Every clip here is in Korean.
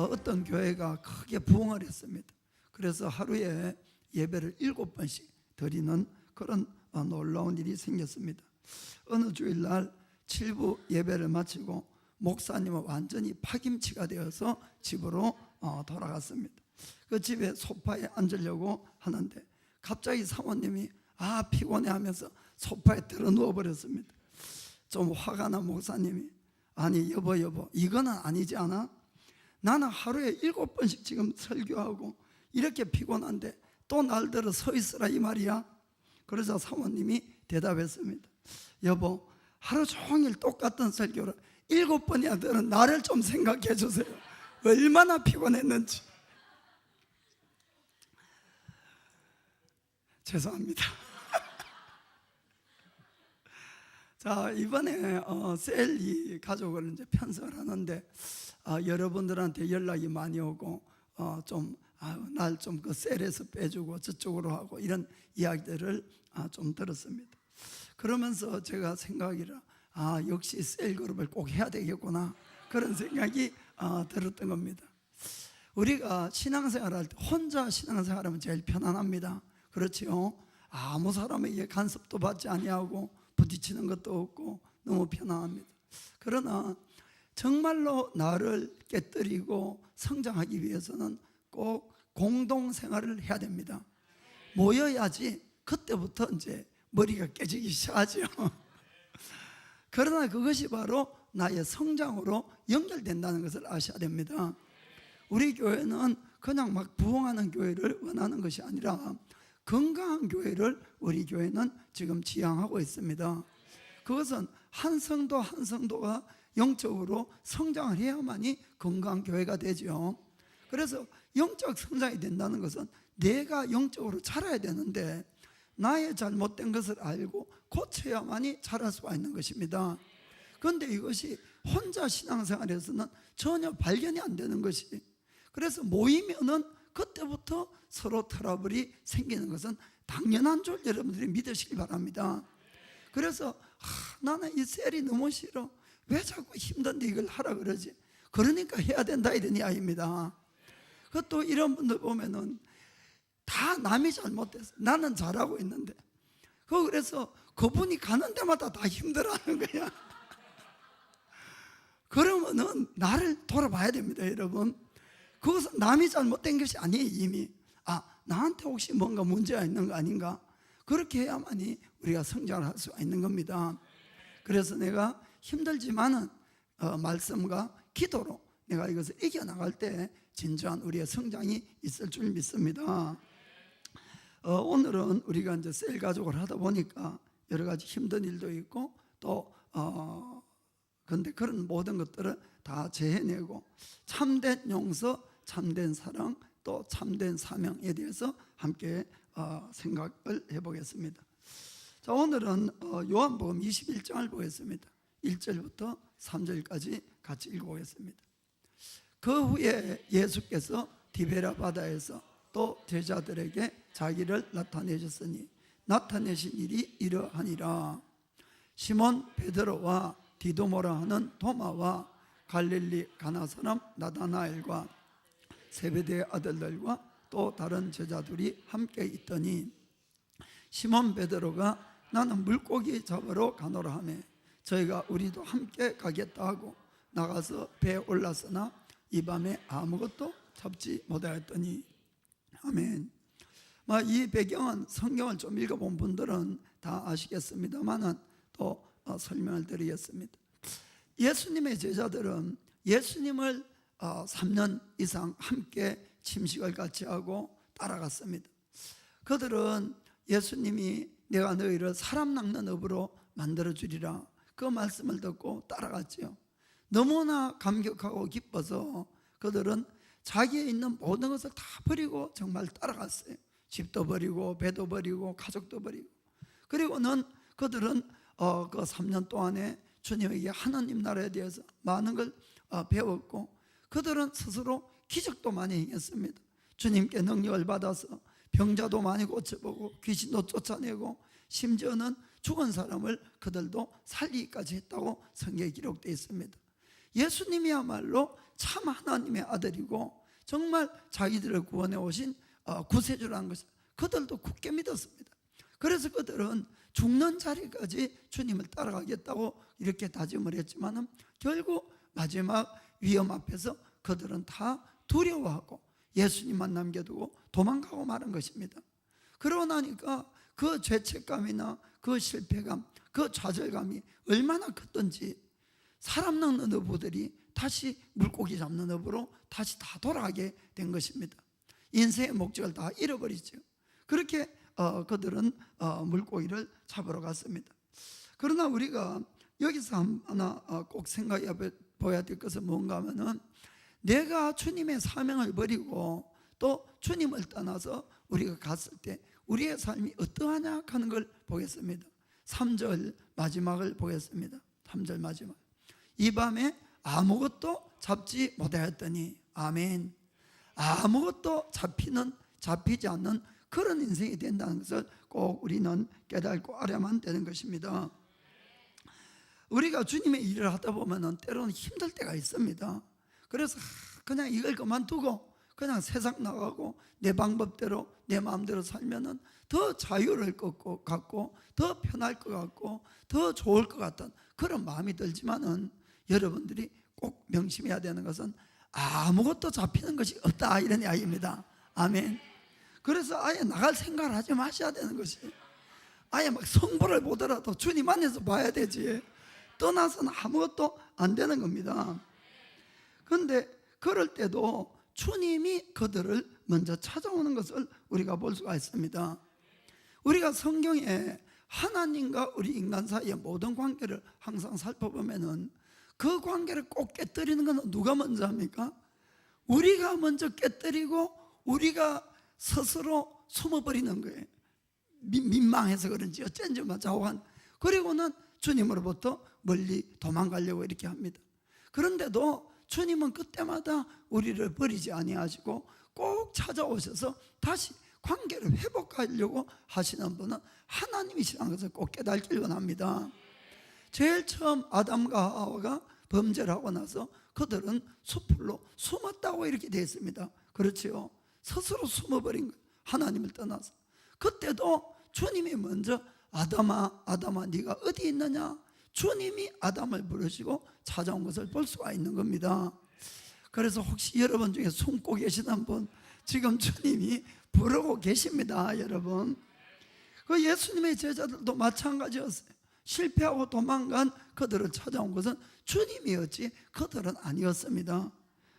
어떤 교회가 크게 부흥을 했습니다. 그래서 하루에 예배를 7번씩 드리는 그런 놀라운 일이 생겼습니다. 어느 주일날 7부 예배를 마치고 목사님은 완전히 파김치가 되어서 집으로 돌아갔습니다. 그 집에 소파에 앉으려고 하는데 갑자기 사모님이 피곤해 하면서 소파에 들어 누워버렸습니다. 좀 화가 난 목사님이 아니 여보 이거는 아니지 않아? 나는 하루에 7번씩 지금 설교하고 이렇게 피곤한데 또 날 들어 서 있으라 이 말이야? 그러자 사모님이 대답했습니다. 여보, 하루 종일 똑같은 설교를 7번이나 들은 나를 좀 생각해 주세요. 얼마나 피곤했는지. 죄송합니다. 자, 이번에 셀리 가족을 이제 편성을 하는데 여러분들한테 연락이 많이 오고 날 좀 그 셀에서 빼주고 저쪽으로 하고 이런 이야기들을 좀 들었습니다. 그러면서 제가 생각이라 역시 셀 그룹을 꼭 해야 되겠구나 그런 생각이 들었던 겁니다. 우리가 신앙생활할 때 혼자 신앙생활하면 제일 편안합니다. 그렇지요? 아무 사람에게 간섭도 받지 아니하고 부딪히는 것도 없고 너무 편안합니다. 그러나 정말로 나를 깨뜨리고 성장하기 위해서는 꼭 공동생활을 해야 됩니다. 모여야지 그때부터 이제 머리가 깨지기 시작하죠. 그러나 그것이 바로 나의 성장으로 연결된다는 것을 아셔야 됩니다. 우리 교회는 그냥 막 부흥하는 교회를 원하는 것이 아니라 건강한 교회를 우리 교회는 지금 지향하고 있습니다. 그것은 한 성도 한 성도가 영적으로 성장을 해야만이 건강한 교회가 되죠. 그래서 영적 성장이 된다는 것은 내가 영적으로 자라야 되는데 나의 잘못된 것을 알고 고쳐야만이 자랄 수가 있는 것입니다. 그런데 이것이 혼자 신앙생활에서는 전혀 발견이 안 되는 것이, 그래서 모이면은 그때부터 서로 트러블이 생기는 것은 당연한 줄 여러분들이 믿으시기 바랍니다. 그래서 나는 이 셀이 너무 싫어, 왜 자꾸 힘든데 이걸 하라 그러지, 그러니까 해야 된다 이런 이야기입니다. 그것도 이런 분들 보면은 다 남이 잘못돼서 나는 잘하고 있는데 그래서 그분이 가는 데마다 다 힘들어하는 거야. 그러면은 나를 돌아봐야 됩니다, 여러분. 그것은 남이 잘못된 것이 아니에요. 이미 나한테 혹시 뭔가 문제가 있는 거 아닌가, 그렇게 해야만이 우리가 성장을 할 수가 있는 겁니다. 그래서 내가 힘들지만은 말씀과 기도로 내가 이것을 이겨나갈 때 진정한 우리의 성장이 있을 줄 믿습니다. 오늘은 우리가 이제 셀 가족을 하다 보니까 여러 가지 힘든 일도 있고 또 근데 그런 모든 것들을 다 재해내고 참된 용서, 참된 사랑, 또 참된 사명에 대해서 함께 생각을 해보겠습니다. 자, 오늘은 요한복음 21장을 보겠습니다. 1절부터 3절까지 같이 읽어보겠습니다. 그 후에 예수께서 디베랴 바다에서 또 제자들에게 자기를 나타내셨으니 나타내신 일이 이러하니라. 시몬 베드로와 디도모라 하는 도마와 갈릴리 가나 사람 나다나엘과 세베대의 아들들과 또 다른 제자들이 함께 있더니 시몬 베드로가 나는 물고기 잡으러 가노라 하며 저희가 우리도 함께 가겠다 하고 나가서 배에 올랐으나 이 밤에 아무것도 잡지 못하였더니. 아멘. 이 배경은 성경을 좀 읽어본 분들은 다 아시겠습니다만은 또 설명을 드리겠습니다. 예수님의 제자들은 예수님을 3년 이상 함께 침식을 같이 하고 따라갔습니다. 그들은 예수님이 내가 너희를 사람 낚는 업으로 만들어주리라 그 말씀을 듣고 따라갔지요. 너무나 감격하고 기뻐서 그들은 자기에 있는 모든 것을 다 버리고 정말 따라갔어요. 집도 버리고 배도 버리고 가족도 버리고. 그리고는 그들은 그 3년 동안에 주님에게 하나님 나라에 대해서 많은 걸 배웠고 그들은 스스로 기적도 많이 행했습니다. 주님께 능력을 받아서 병자도 많이 고쳐보고 귀신도 쫓아내고 심지어는 죽은 사람을 그들도 살리기까지 했다고 성경에 기록되어 있습니다. 예수님이야말로 참 하나님의 아들이고 정말 자기들을 구원해 오신 구세주라는 것을 그들도 굳게 믿었습니다. 그래서 그들은 죽는 자리까지 주님을 따라가겠다고 이렇게 다짐을 했지만 결국 마지막 위험 앞에서 그들은 다 두려워하고 예수님만 남겨두고 도망가고 마는 것입니다. 그러고 나니까 그 죄책감이나 그 실패감, 그 좌절감이 얼마나 컸던지 사람 낚는 어부들이 다시 물고기 잡는 어부로 다시 다 돌아가게 된 것입니다. 인생의 목적을 다 잃어버리죠. 그렇게 그들은 물고기를 잡으러 갔습니다. 그러나 우리가 여기서 하나 꼭 생각해 보아야 될 것은 뭔가 하면은 내가 주님의 사명을 버리고 또 주님을 떠나서 우리가 갔을 때 우리의 삶이 어떠하냐 하는 걸 보겠습니다. 3절 마지막을 보겠습니다. 3절 마지막. 이 밤에 아무것도 잡지 못하였더니 아멘. 아무것도 잡히지 않는 그런 인생이 된다는 것을 꼭 우리는 깨닫고 알아야만 되는 것입니다. 우리가 주님의 일을 하다 보면 때로는 힘들 때가 있습니다. 그래서 그냥 이걸 그만두고 그냥 세상 나가고 내 방법대로 내 마음대로 살면은 더 자유를 갖고 더 편할 것 같고 더 좋을 것 같은 그런 마음이 들지만은 여러분들이 꼭 명심해야 되는 것은 아무것도 잡히는 것이 없다 이런 이야기입니다. 아멘. 그래서 아예 나갈 생각을 하지 마셔야 되는 것이, 아예 막 성부를 보더라도 주님 안에서 봐야 되지 떠나서는 아무것도 안 되는 겁니다. 그런데 그럴 때도 주님이 그들을 먼저 찾아오는 것을 우리가 볼 수가 있습니다. 우리가 성경에 하나님과 우리 인간 사이의 모든 관계를 항상 살펴보면은 그 관계를 꼭 깨뜨리는 건 누가 먼저 합니까? 우리가 먼저 깨뜨리고 우리가 스스로 숨어버리는 거예요. 민망해서 그런지 어쩐지 자고한. 그리고는 주님으로부터 멀리 도망가려고 이렇게 합니다. 그런데도 주님은 그때마다 우리를 버리지 아니하시고 꼭 찾아오셔서 다시 관계를 회복하려고 하시는 분은 하나님이시라는 것을 꼭 깨닫기 원합니다. 제일 처음 아담과 하와가 범죄를 하고 나서 그들은 숲으로 숨었다고 이렇게 되어 있습니다. 그렇지요. 스스로 숨어버린 거예요. 하나님을 떠나서. 그때도 주님이 먼저 아담아 네가 어디 있느냐, 주님이 아담을 부르시고 찾아온 것을 볼 수가 있는 겁니다. 그래서 혹시 여러분 중에 숨고 계시는 분 지금 주님이 부르고 계십니다. 여러분, 그 예수님의 제자들도 마찬가지였어요. 실패하고 도망간 그들을 찾아온 것은 주님이었지 그들은 아니었습니다.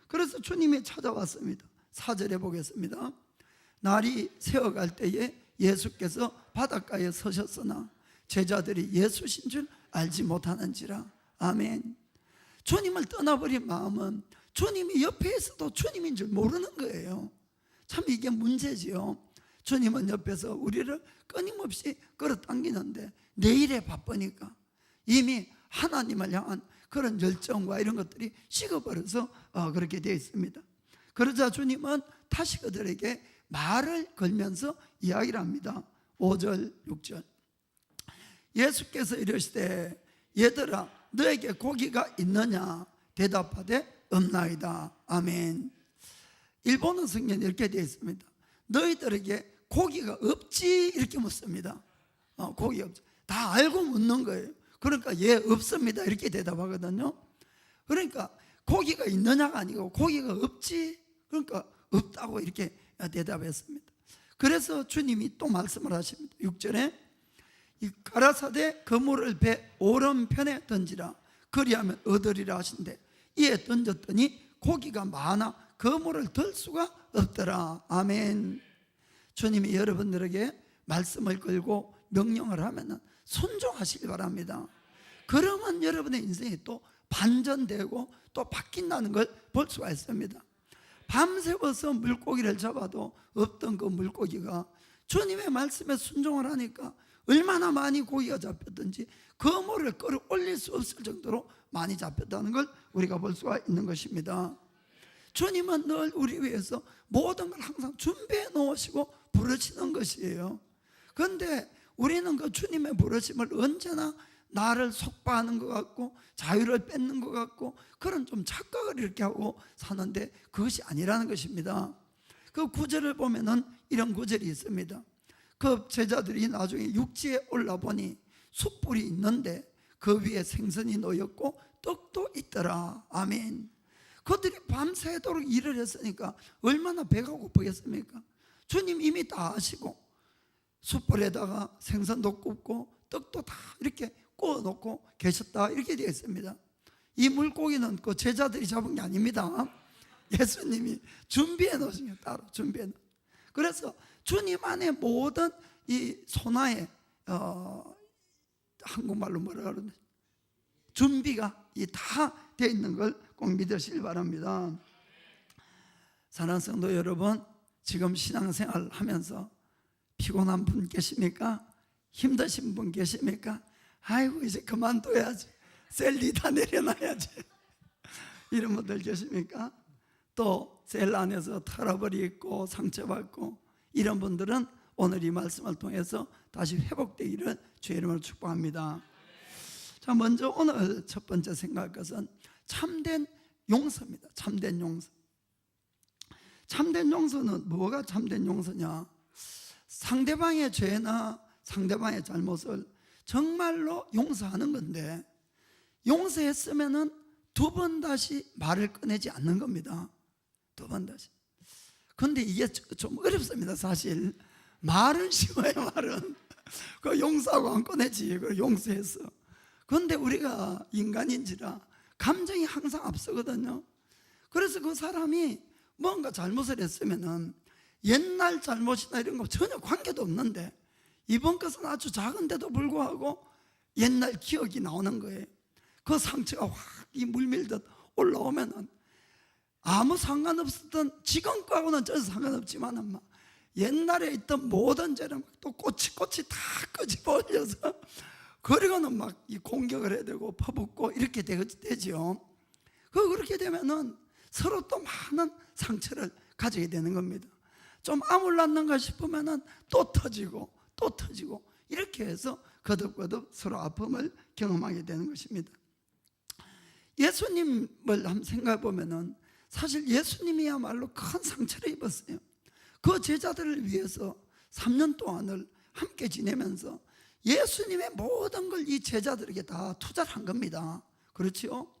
그래서 주님이 찾아왔습니다. 4절에 보겠습니다. 날이 새어갈 때에 예수께서 바닷가에 서셨으나 제자들이 예수신 줄 알지 못하는지라. 아멘. 주님을 떠나버린 마음은 주님이 옆에 있어도 주님인 줄 모르는 거예요. 참 이게 문제지요. 주님은 옆에서 우리를 끊임없이 끌어당기는데 내일에 바쁘니까 이미 하나님을 향한 그런 열정과 이런 것들이 식어버려서 그렇게 되어 있습니다. 그러자 주님은 다시 그들에게 말을 걸면서 이야기를 합니다. 5절 6절. 예수께서 이르시되 얘들아 너에게 고기가 있느냐 대답하되 없나이다. 아멘. 일본어 성경에 이렇게 되어 있습니다. 너희들에게 고기가 없지 이렇게 묻습니다. 고기 없지. 다 알고 묻는 거예요. 그러니까 예 없습니다 이렇게 대답하거든요. 그러니까 고기가 있느냐가 아니고 고기가 없지, 그러니까 없다고 이렇게 대답했습니다. 그래서 주님이 또 말씀을 하십니다. 6절에 이 가라사대 그물을 배 오른편에 던지라 그리하면 얻으리라 하신대 이에 던졌더니 고기가 많아 그물을 들 수가 없더라. 아멘. 주님이 여러분들에게 말씀을 걸고 명령을 하면 순종하시기 바랍니다. 그러면 여러분의 인생이 또 반전되고 또 바뀐다는 걸 볼 수가 있습니다. 밤새워서 물고기를 잡아도 없던 그 물고기가 주님의 말씀에 순종을 하니까 얼마나 많이 고기가 잡혔든지 그물을 끌어올릴 수 없을 정도로 많이 잡혔다는 걸 우리가 볼 수가 있는 것입니다. 주님은 늘 우리 위해서 모든 걸 항상 준비해 놓으시고 부르시는 것이에요. 그런데 우리는 그 주님의 부르심을 언제나 나를 속박하는 것 같고 자유를 뺏는 것 같고 그런 좀 착각을 이렇게 하고 사는데 그것이 아니라는 것입니다. 그 구절을 보면은 이런 구절이 있습니다. 그 제자들이 나중에 육지에 올라보니 숯불이 있는데 그 위에 생선이 놓였고 떡도 있더라. 아멘. 그들이 밤새도록 일을 했으니까 얼마나 배가 고프겠습니까? 주님 이미 다 아시고 숯불에다가 생선도 굽고 떡도 다 이렇게 구워놓고 계셨다 이렇게 되어 있습니다. 이 물고기는 그 제자들이 잡은 게 아닙니다. 예수님이 준비해 놓으신 게 따로 준비해 놓으신. 그래서 주님 안에 모든 이 소나의 한국말로 뭐라 그러나 준비가 다 되어 있는 걸 꼭 믿으시길 바랍니다. 사랑하는 성도 여러분, 지금 신앙생활 하면서 피곤한 분 계십니까? 힘드신 분 계십니까? 아이고 이제 그만둬야지, 셀리 다 내려놔야지 이런 분들 계십니까? 또 셀 안에서 트러블이 있고 상처받고 이런 분들은 오늘 이 말씀을 통해서 다시 회복되기를 주의 이름으로 축복합니다. 자, 먼저 오늘 첫 번째 생각할 것은 참된 용서입니다. 참된 용서. 참된 용서는 뭐가 참된 용서냐? 상대방의 죄나 상대방의 잘못을 정말로 용서하는 건데, 용서했으면은 두 번 다시 말을 꺼내지 않는 겁니다. 두 번 다시. 근데 이게 좀 어렵습니다. 사실 말은 쉬워요. 말은 그 용서하고 안 꺼내지. 그 용서했어. 그런데 우리가 인간인지라 감정이 항상 앞서거든요. 그래서 그 사람이 뭔가 잘못을 했으면은 옛날 잘못이나 이런 거 전혀 관계도 없는데 이번 것은 아주 작은데도 불구하고 옛날 기억이 나오는 거예요. 그 상처가 확 이 물밀듯 올라오면은 아무 상관없었던 지금과는 전혀 상관없지만은 막 옛날에 있던 모든 죄를 또 꼬치꼬치 다 끄집어 올려서 그리고는 막 이 공격을 해야 되고 퍼붓고 이렇게 되죠. 그렇게 되면은 서로 또 많은 상처를 가지게 되는 겁니다. 좀 아물났는가 싶으면은 또 터지고 또 터지고 이렇게 해서 거듭거듭 서로 아픔을 경험하게 되는 것입니다. 예수님을 한번 생각해 보면은 사실 예수님이야말로 큰 상처를 입었어요. 그 제자들을 위해서 3년 동안을 함께 지내면서 예수님의 모든 걸 이 제자들에게 다 투자를 한 겁니다. 그렇죠?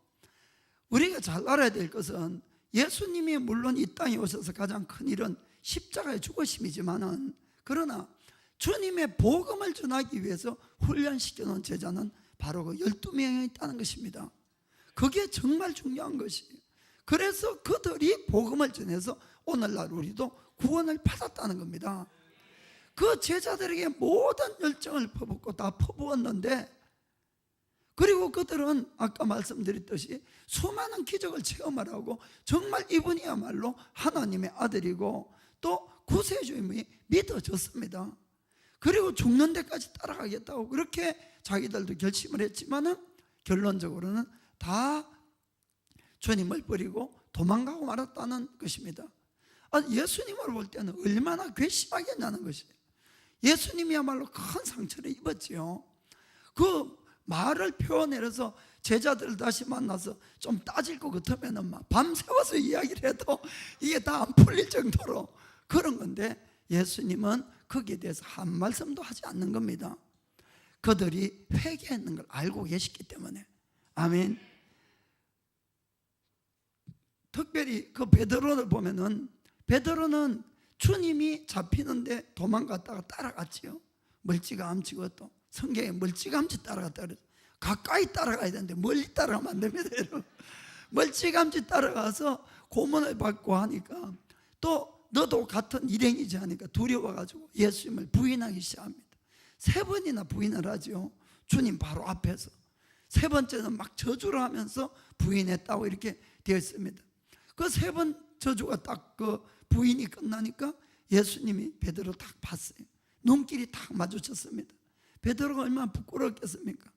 우리가 잘 알아야 될 것은 예수님이 물론 이 땅에 오셔서 가장 큰 일은 십자가의 죽으심이지만은, 그러나 주님의 복음을 전하기 위해서 훈련시켜 놓은 제자는 바로 그 12명이 있다는 것입니다. 그게 정말 중요한 것이에요. 그래서 그들이 복음을 전해서 오늘날 우리도 구원을 받았다는 겁니다. 그 제자들에게 모든 열정을 퍼붓고 다 퍼부었는데, 그리고 그들은 아까 말씀드렸듯이 수많은 기적을 체험을 하고 정말 이분이야말로 하나님의 아들이고 또 구세주임이 믿어졌습니다. 그리고 죽는 데까지 따라가겠다고 그렇게 자기들도 결심을 했지만은 결론적으로는 다 주님을 버리고 도망가고 말았다는 것입니다. 예수님을 볼 때는 얼마나 괘씸하겠냐는 것이에요. 예수님이야말로 큰 상처를 입었지요. 그 말을 표현해서 제자들을 다시 만나서 좀 따질 것 같으면 막 밤새워서 이야기를 해도 이게 다 안 풀릴 정도로 그런 건데, 예수님은 거기에 대해서 한 말씀도 하지 않는 겁니다. 그들이 회개했는 걸 알고 계시기 때문에. 아멘. 특별히 그 베드로를 보면은, 베드로는 주님이 잡히는데 도망갔다가 따라갔지요. 멀찌감치고 또 성경에 멀찌감치 따라갔다 그래요. 가까이 따라가야 되는데 멀리 따라가면 안 됩니다, 여러분. 멀찌감치 따라가서 고문을 받고 하니까 또 너도 같은 일행이지 하니까 두려워가지고 예수님을 부인하기 시작합니다. 3번이나 부인을 하죠. 주님 바로 앞에서. 3번째는 막 저주를 하면서 부인했다고 이렇게 되어 있습니다. 그 3번 저주가 딱 그 부인이 끝나니까 예수님이 베드로 딱 봤어요. 눈길이 딱 마주쳤습니다. 베드로가 얼마나 부끄러웠겠습니까?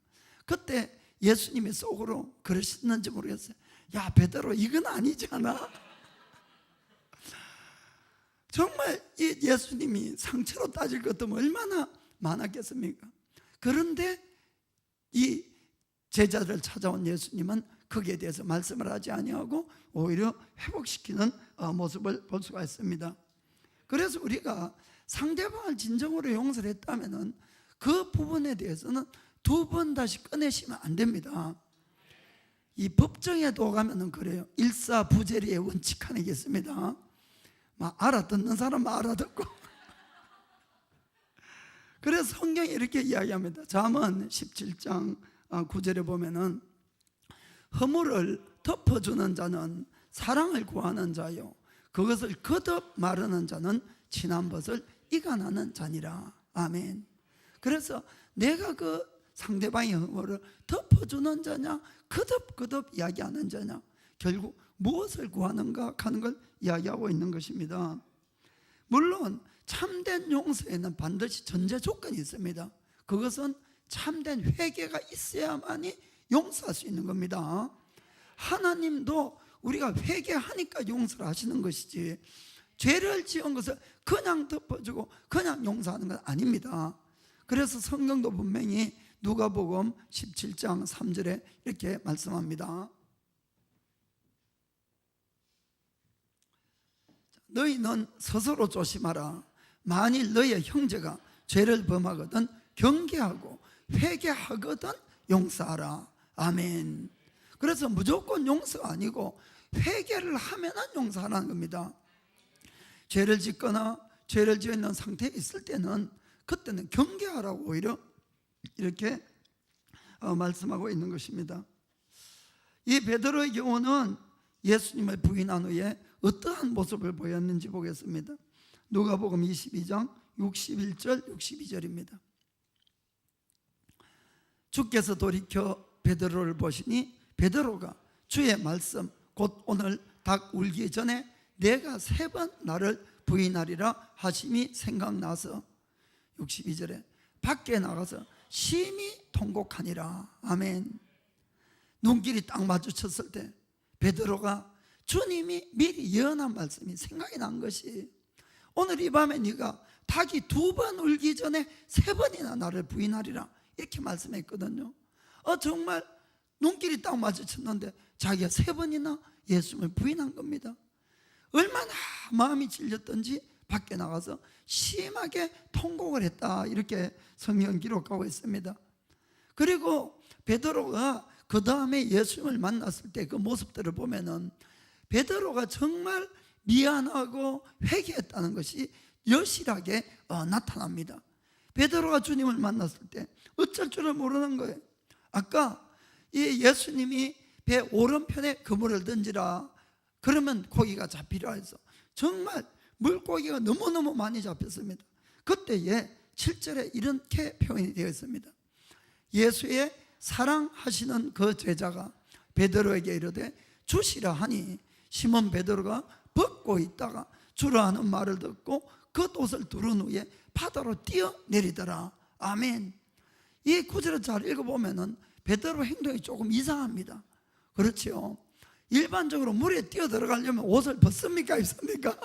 그때 예수님이 속으로 그러셨는지 모르겠어요. 야, 베드로 이건 아니잖아. 정말 이 예수님이 상처로 따질 것도 얼마나 많았겠습니까? 그런데 이 제자들을 찾아온 예수님은 거기에 대해서 말씀을 하지 아니하고 오히려 회복시키는 모습을 볼 수가 있습니다. 그래서 우리가 상대방을 진정으로 용서를 했다면 그 부분에 대해서는 두 번 다시 꺼내시면 안 됩니다. 이 법정에도 가면은 그래요. 일사부재리의 원칙 하나 있습니다. 막 알아듣는 사람은 알아듣고 그래서 성경이 이렇게 이야기합니다. 잠언 17장 9절에 보면은 허물을 덮어주는 자는 사랑을 구하는 자요 그것을 거듭 마르는 자는 친한 벗을 이간하는 자니라. 아멘. 그래서 내가 그 상대방의 허물을 덮어주는 자냐 거듭 이야기하는 자냐 결국 무엇을 구하는가 하는 걸 이야기하고 있는 것입니다. 물론 참된 용서에는 반드시 전제 조건이 있습니다. 그것은 참된 회개가 있어야만이 용서할 수 있는 겁니다. 하나님도 우리가 회개하니까 용서를 하시는 것이지 죄를 지은 것을 그냥 덮어주고 그냥 용서하는 건 아닙니다. 그래서 성경도 분명히 누가복음 17장 3절에 이렇게 말씀합니다. 너희는 스스로 조심하라. 만일 너희의 형제가 죄를 범하거든 경계하고 회개하거든 용서하라. 아멘. 그래서 무조건 용서가 아니고 회개를 하면은 용서하라는 겁니다. 죄를 짓거나 죄를 지어 있는 상태에 있을 때는 그때는 경계하라고 오히려 이렇게 말씀하고 있는 것입니다. 이 베드로의 경우는 예수님을 부인한 후에 어떠한 모습을 보였는지 보겠습니다. 누가복음 22장 61절 62절입니다. 주께서 돌이켜 베드로를 보시니 베드로가 주의 말씀 곧 오늘 닭 울기 전에 내가 3번 나를 부인하리라 하심이 생각나서 62절에 밖에 나가서 심히 통곡하니라. 아멘. 눈길이 딱 마주쳤을 때 베드로가 주님이 미리 예언한 말씀이 생각이 난 것이 오늘 이 밤에 네가 닭이 2번 울기 전에 3번이나 나를 부인하리라 이렇게 말씀했거든요. 정말 눈길이 딱 마주쳤는데 자기가 3번이나 예수님을 부인한 겁니다. 얼마나 마음이 질렸던지 밖에 나가서 심하게 통곡을 했다 이렇게 성경 기록하고 있습니다. 그리고 베드로가 그 다음에 예수님을 만났을 때 그 모습들을 보면은 베드로가 정말 미안하고 회개했다는 것이 여실하게 나타납니다. 베드로가 주님을 만났을 때 어쩔 줄을 모르는 거예요. 아까 이 예수님이 배 오른편에 그물을 던지라 그러면 고기가 잡히라 해서 정말 물고기가 너무너무 많이 잡혔습니다. 그때에 7절에 이렇게 표현이 되어 있습니다. 예수의 사랑하시는 그 제자가 베드로에게 이르되 주시라 하니 시몬 베드로가 벗고 있다가 주라 하는 말을 듣고 그 옷을 두른 후에 바다로 뛰어내리더라. 아멘. 이 구절을 잘 읽어보면 베드로 행동이 조금 이상합니다. 그렇죠. 일반적으로 물에 뛰어들어가려면 옷을 벗습니까 입습니까?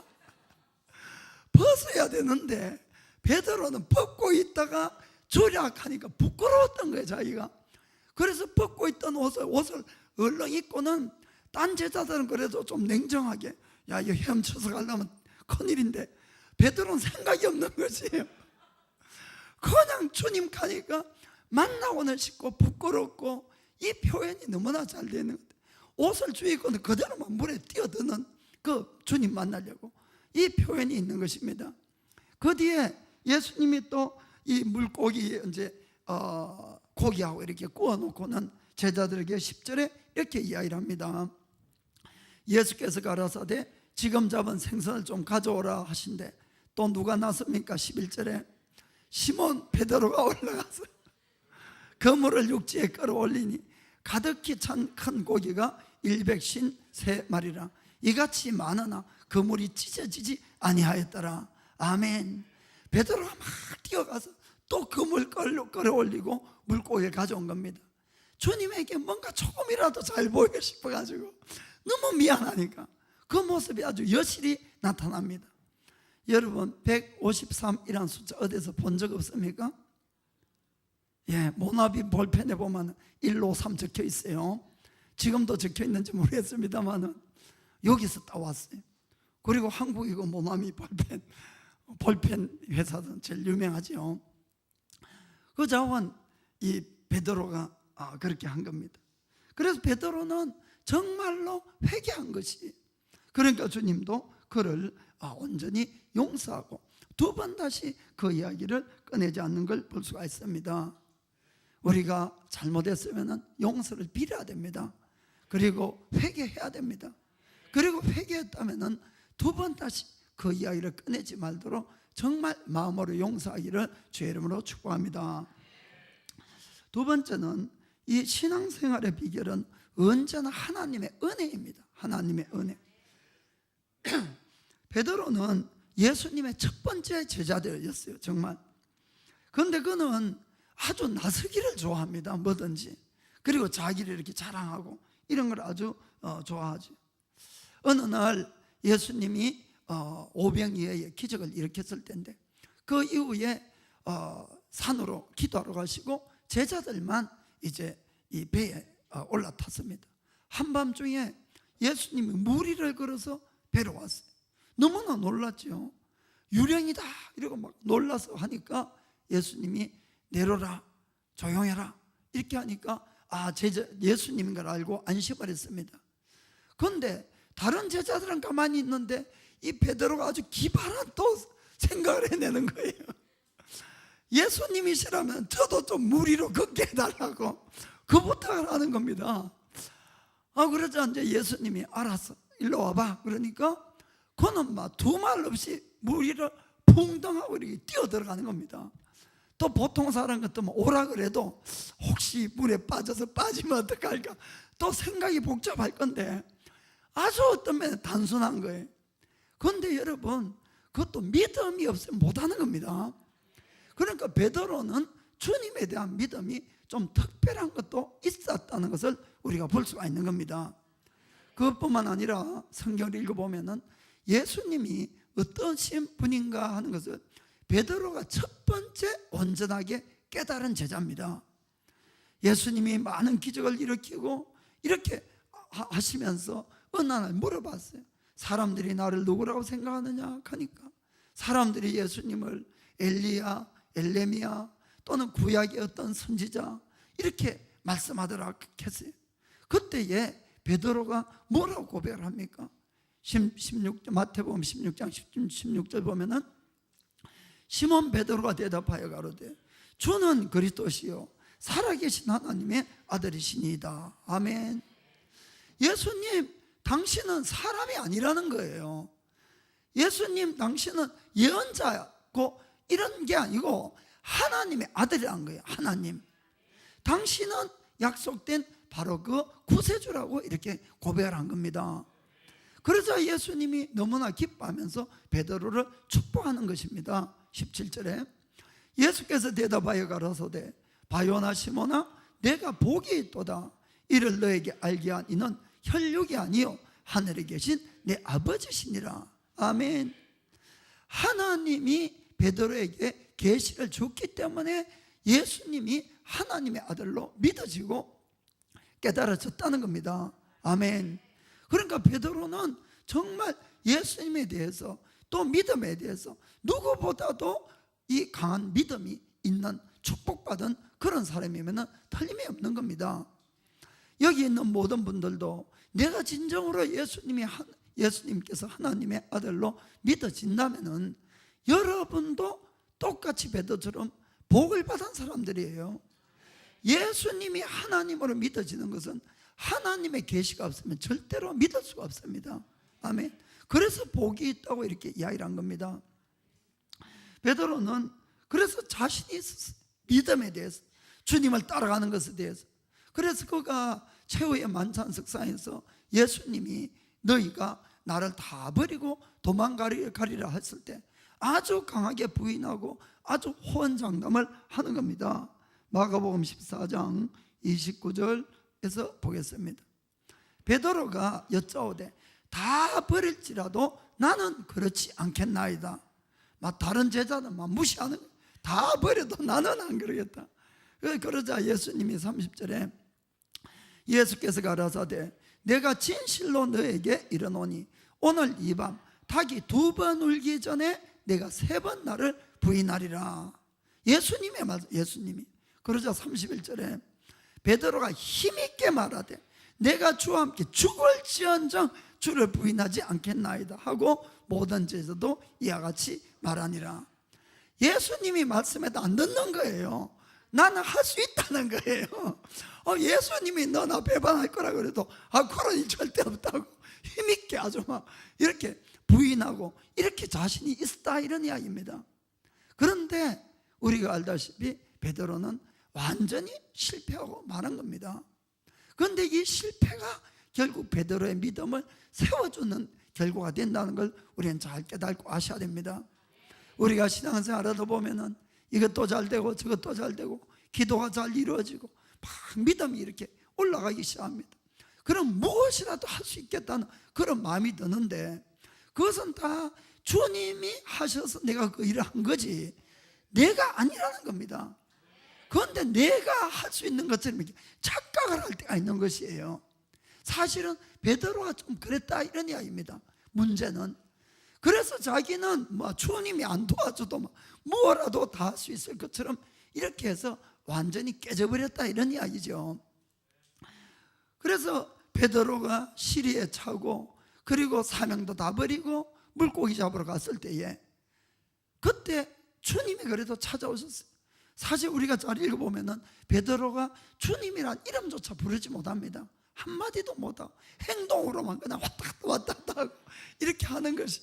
벗어야 되는데 베드로는 벗고 있다가 주라 하니까 부끄러웠던 거예요 자기가. 그래서 벗고 있던 옷을 얼른 입고는 딴 제자들은 그래도 좀 냉정하게 야 이거 헤엄쳐서 가려면 큰일인데 베드로는 생각이 없는 것이에요. 그냥 주님 가니까 만나고는 싶고 부끄럽고 이 표현이 너무나 잘 되는 것 같아요. 옷을 주입고는 그대로만 물에 뛰어드는 그 주님 만나려고 이 표현이 있는 것입니다. 그 뒤에 예수님이 또 이 물고기 이제 고기하고 이렇게 구워놓고는 제자들에게 10절에 이렇게 이야기를 합니다. 예수께서 가라사대 지금 잡은 생선을 좀 가져오라 하신대 또 누가 나섭니까? 11절에 시몬 베드로가 올라가서 그물을 육지에 끌어올리니 가득히 찬 큰 고기가 153마리라 이같이 많으나 그물이 찢어지지 아니하였더라. 아멘. 베드로가 막 뛰어가서 또 그물 끌어올리고 물고기를 가져온 겁니다. 주님에게 뭔가 조금이라도 잘 보이고 싶어가지고 너무 미안하니까 그 모습이 아주 여실히 나타납니다. 여러분 153이라는 숫자 어디서 본 적 없습니까? 모나비 볼펜에 보면 153 적혀 있어요. 지금도 적혀 있는지 모르겠습니다만 여기서 따왔어요. 그리고 한국이 그 모나미 볼펜 회사도 제일 유명하죠. 그 자원 이 베드로가 그렇게 한 겁니다. 그래서 베드로는 정말로 회개한 것이, 그러니까 주님도 그를 온전히 용서하고 두 번 다시 그 이야기를 꺼내지 않는 걸 볼 수가 있습니다. 우리가 잘못했으면 용서를 빌어야 됩니다. 그리고 회개해야 됩니다. 그리고 회개했다면 두 번 다시 그 이야기를 꺼내지 말도록 정말 마음으로 용서하기를 주의 이름으로 축복합니다. 두 번째는 이 신앙생활의 비결은 언제나 하나님의 은혜입니다. 하나님의 은혜. 베드로는 예수님의 첫 번째 제자들이었어요. 정말. 그런데 그는 아주 나서기를 좋아합니다. 뭐든지. 그리고 자기를 이렇게 자랑하고 이런 걸 아주 좋아하죠. 어느 날 예수님이 오병이어의 기적을 일으켰을 때인데, 그 이후에 산으로 기도하러 가시고 제자들만 이제 이 배에 올라탔습니다. 한밤중에 예수님이 무리를 걸어서 배로 왔어요. 너무나 놀랐죠. 유령이다 이러고 막 놀라서 하니까 예수님이 내려라, 조용해라 이렇게 하니까 예수님인 걸 알고 안심을 했습니다. 그런데 다른 제자들은 가만히 있는데 이 베드로가 아주 기발한 또 생각을 해내는 거예요. 예수님이시라면 저도 좀 무리로 걷게 해달라고 그 부탁을 하는 겁니다. 그러자 이제 예수님이 알았어, 일로 와봐. 그러니까 그는 막 두 말 없이 무리를 풍덩하고 이렇게 뛰어 들어가는 겁니다. 또 보통 사람 같으면 오라 그래도 혹시 물에 빠져서 빠지면 어떡할까 또 생각이 복잡할 건데 아주 어떤 면에 단순한 거예요. 그런데 여러분, 그것도 믿음이 없으면 못하는 겁니다. 그러니까 베드로는 주님에 대한 믿음이 좀 특별한 것도 있었다는 것을 우리가 볼 수가 있는 겁니다. 그것뿐만 아니라 성경을 읽어보면 예수님이 어떠신 분인가 하는 것을 베드로가 첫 번째 온전하게 깨달은 제자입니다. 예수님이 많은 기적을 일으키고 이렇게 하시면서 어느 날 물어봤어요. 사람들이 나를 누구라고 생각하느냐 하니까 사람들이 예수님을 엘리야, 엘레미야 또는 구약의 어떤 선지자 이렇게 말씀하더라 했어요. 그때에 베드로가 뭐라고 고백을 합니까? 마태복음 16장 16절 보면은 시몬 베드로가 대답하여 가로되 주는 그리스도시요 살아계신 하나님의 아들이시니이다. 아멘. 예수님, 당신은 사람이 아니라는 거예요. 예수님, 당신은 예언자고 이런 게 아니고 하나님의 아들이라는 거예요. 하나님, 당신은 약속된 바로 그 구세주라고 이렇게 고백을 한 겁니다. 그래서 예수님이 너무나 기뻐하면서 베드로를 축복하는 것입니다. 17절에 예수께서 대답하여 가라사대 바요나 시몬아 내가 복이 있도다. 이를 너에게 알게 한 이는 혈육이 아니요 하늘에 계신 내 아버지시니라. 아멘. 하나님이 베드로에게 계시를 줬기 때문에 예수님이 하나님의 아들로 믿어지고 깨달아졌다는 겁니다. 아멘. 그러니까 베드로는 정말 예수님에 대해서 또 믿음에 대해서 누구보다도 이 강한 믿음이 있는 축복받은 그런 사람이면 틀림이 없는 겁니다. 여기 있는 모든 분들도 내가 진정으로 예수님께서 하나님의 아들로 믿어진다면 여러분도 똑같이 베드로처럼 복을 받은 사람들이에요. 예수님이 하나님으로 믿어지는 것은 하나님의 계시가 없으면 절대로 믿을 수가 없습니다. 아멘. 그래서 복이 있다고 이렇게 이야기를 한 겁니다. 베드로는 그래서 자신이 있었어요. 믿음에 대해서, 주님을 따라가는 것에 대해서. 그래서 그가 최후의 만찬석상에서 예수님이 너희가 나를 다 버리고 도망가리라 했을 때 아주 강하게 부인하고 아주 호언장담을 하는 겁니다. 마가복음 14장 29절에서 보겠습니다. 베드로가 여짜오되 다 버릴지라도 나는 그렇지 않겠나이다. 막 다른 제자는 막 무시하는, 다 버려도 나는 안 그러겠다. 그러자 예수님이 30절에 예수께서 가라사대 내가 진실로 너에게 이르노니 오늘 이 밤 닭이 2번 울기 전에 내가 3번 나를 부인하리라. 예수님의 말, 예수님이. 그러자 31절에 베드로가 힘있게 말하되 내가 주와 함께 죽을지언정 주를 부인하지 않겠나이다 하고 모든 제자도 이와 같이 말하니라. 예수님이 말씀해도 안 듣는 거예요. 나는 할 수 있다는 거예요. 예수님이 너 나 배반할 거라 그래도 그런 일 절대 없다고 힘있게 아주 막 이렇게 부인하고 이렇게 자신이 있다, 이런 이야기입니다. 그런데 우리가 알다시피 베드로는 완전히 실패하고 말한 겁니다. 그런데 이 실패가 결국 베드로의 믿음을 세워주는 결과가 된다는 걸 우리는 잘 깨닫고 아셔야 됩니다. 우리가 신앙생활 하다 보면은 이것도 잘 되고 저것도 잘 되고 기도가 잘 이루어지고 막 믿음이 이렇게 올라가기 시작합니다. 그럼 무엇이라도 할 수 있겠다는 그런 마음이 드는데 그것은 다 주님이 하셔서 내가 그 일을 한 거지 내가 아니라는 겁니다. 그런데 내가 할 수 있는 것처럼 이렇게 착각을 할 때가 있는 것이에요. 사실은 베드로가 좀 그랬다, 이런 이야기입니다. 문제는 그래서 자기는 주님이 안 도와줘도 뭐라도 다 할 수 있을 것처럼 이렇게 해서 완전히 깨져버렸다, 이런 이야기죠. 그래서 베드로가 시리에 차고 그리고 사명도 다 버리고 물고기 잡으러 갔을 때에 그때 주님이 그래도 찾아오셨어요. 사실 우리가 잘 읽어보면은 베드로가 주님이란 이름조차 부르지 못합니다. 한마디도 못하고 행동으로만 그냥 왔다 갔다 하고 이렇게 하는 것이,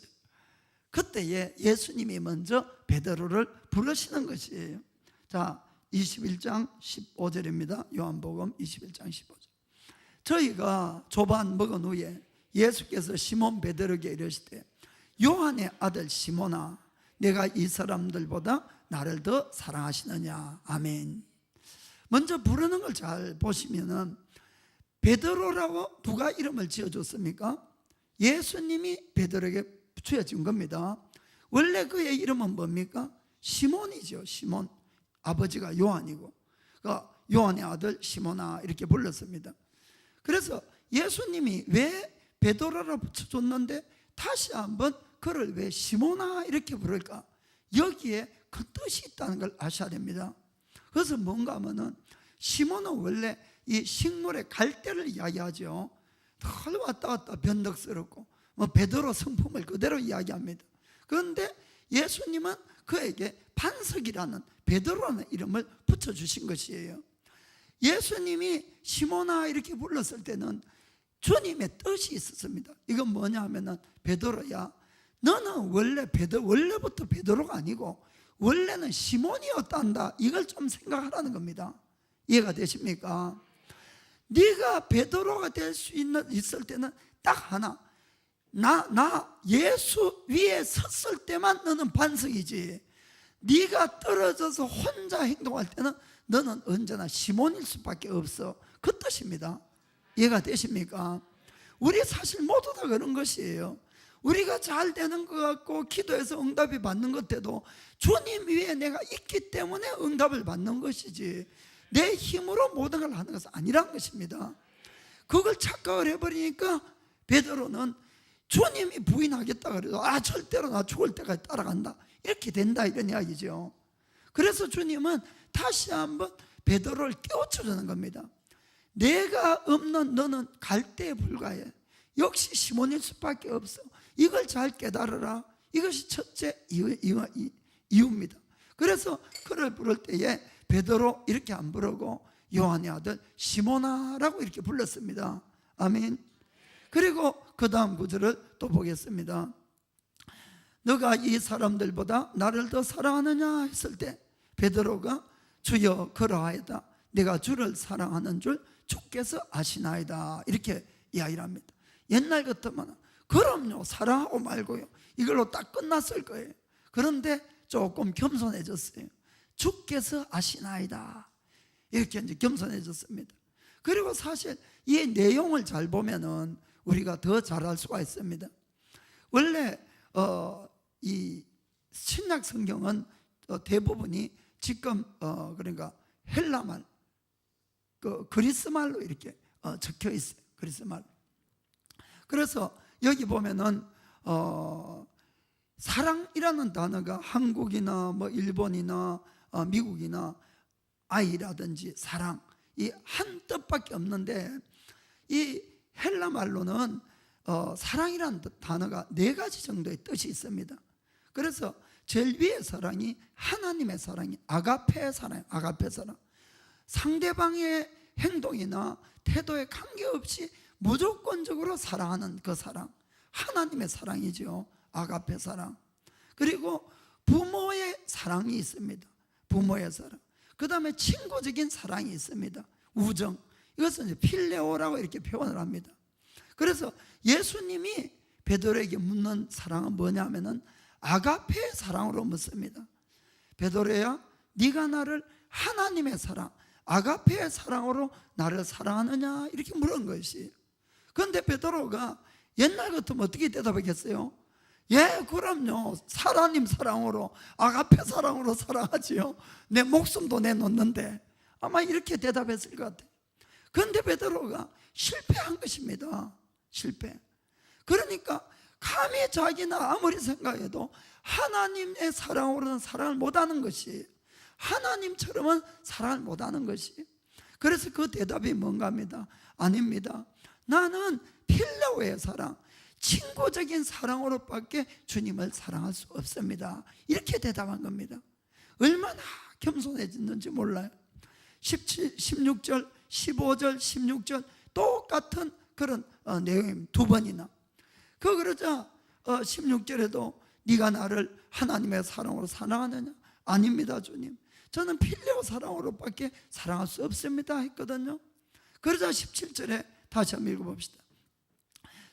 그때에 예수님이 먼저 베드로를 부르시는 것이에요. 자, 21장 15절입니다. 요한복음 21장 15절. 저희가 조반 먹은 후에 예수께서 시몬 베드로에게 이르시되 요한의 아들 시몬아 내가 이 사람들보다 나를 더 사랑하시느냐. 아멘. 먼저 부르는 걸 잘 보시면은 베드로라고 누가 이름을 지어줬습니까? 예수님이 베드로에게 붙여준 겁니다. 원래 그의 이름은 뭡니까? 시몬이죠. 시몬. 아버지가 요한이고 그러니까 요한의 아들 시몬아 이렇게 불렀습니다. 그래서 예수님이 왜 베드로라 붙여줬는데 다시 한번 그를 왜 시몬아 이렇게 부를까? 여기에 큰 뜻이 있다는 걸 아셔야 됩니다. 그래서 뭔가 하면은 시몬은 원래 이 식물의 갈대를 이야기하죠. 늘 왔다 갔다 변덕스럽고 베드로 성품을 그대로 이야기합니다. 그런데 예수님은 그에게 반석이라는 베드로라는 이름을 붙여주신 것이에요. 예수님이 시몬아 이렇게 불렀을 때는 주님의 뜻이 있었습니다. 이건 뭐냐 하면은 베드로야 너는 원래부터 베드로가 아니고 원래는 시몬이었단다, 이걸 좀 생각하라는 겁니다. 이해가 되십니까? 네가 베드로가 될 수 있을 때는 딱 하나, 나 예수 위에 섰을 때만 너는 반석이지 네가 떨어져서 혼자 행동할 때는 너는 언제나 시몬일 수밖에 없어, 그 뜻입니다. 이해가 되십니까? 우리 사실 모두 다 그런 것이에요. 우리가 잘 되는 것 같고 기도해서 응답이 받는 것 때도 주님 위에 내가 있기 때문에 응답을 받는 것이지 내 힘으로 모든 걸 하는 것은 아니란 것입니다. 그걸 착각을 해버리니까 베드로는 주님이 부인하겠다 그래도 절대로 나 죽을 때까지 따라간다 이렇게 된다, 이런 이야기죠. 그래서 주님은 다시 한번 베드로를 깨우쳐주는 겁니다. 내가 없는 너는 갈대에 불과해. 역시 시몬일 수밖에 없어. 이걸 잘 깨달으라. 이것이 첫째 이유입니다. 그래서 그를 부를 때에 베드로 이렇게 안 부르고 요한의 아들 시몬아라고 이렇게 불렀습니다. 아멘. 그리고 그 다음 구절을 또 보겠습니다. 너가 이 사람들보다 나를 더 사랑하느냐 했을 때 베드로가 주여 그러하이다. 내가 주를 사랑하는 줄 주께서 아시나이다 이렇게 이야기를 합니다. 옛날 같으면 그럼요 사랑하고 말고요 이걸로 딱 끝났을 거예요. 그런데 조금 겸손해졌어요. 주께서 아시나이다 이렇게 이제 겸손해졌습니다. 그리고 사실 이 내용을 잘 보면은 우리가 더 잘할 수가 있습니다. 원래 이 신약 성경은 대부분이 지금 그러니까 헬라말, 그 그리스말로 이렇게 적혀 있어요. 그리스말. 그래서 여기 보면은 사랑이라는 단어가 한국이나 뭐 일본이나 미국이나 아이라든지 사랑, 이 한 뜻밖에 없는데 이 헬라 말로는 사랑이라는 단어가 4가지 정도의 뜻이 있습니다. 그래서 제일 위의 사랑이 하나님의 사랑이 아가페 사랑, 아가페 사랑. 상대방의 행동이나 태도에 관계없이 무조건적으로 사랑하는 그 사랑, 하나님의 사랑이죠. 아가페 사랑. 그리고 부모의 사랑이 있습니다. 부모의 사랑. 그 다음에 친구적인 사랑이 있습니다. 우정. 이것은 이제 필레오라고 이렇게 표현을 합니다. 그래서 예수님이 베드로에게 묻는 사랑은 뭐냐면은 아가페의 사랑으로 묻습니다. 베드로야, 네가 나를 하나님의 사랑, 아가페의 사랑으로 나를 사랑하느냐? 이렇게 물은 것이. 그런데 베드로가 옛날 같으면 어떻게 대답하겠어요? 예, 그럼요. 하나님 사랑으로, 아가페 사랑으로 사랑하지요. 내 목숨도 내놓는데. 아마 이렇게 대답했을 것 같아요. 그런데 베드로가 실패한 것입니다. 실패. 그러니까 감히 자기나 아무리 생각해도 하나님의 사랑으로는 사랑을 못하는 것이, 하나님처럼은 사랑을 못하는 것이. 그래서 그 대답이 뭔가 합니다. 아닙니다. 나는 필레오의 사랑, 친구적인 사랑으로밖에 주님을 사랑할 수 없습니다. 이렇게 대답한 겁니다. 얼마나 겸손해졌는지 몰라요. 17, 16절, 15절, 16절 똑같은 그런 내용입니다. 2번이나. 그러자 16절에도 네가 나를 하나님의 사랑으로 사랑하느냐? 아닙니다, 주님. 저는 필레오 사랑으로밖에 사랑할 수 없습니다 했거든요. 그러자 17절에 다시 한번 읽어봅시다.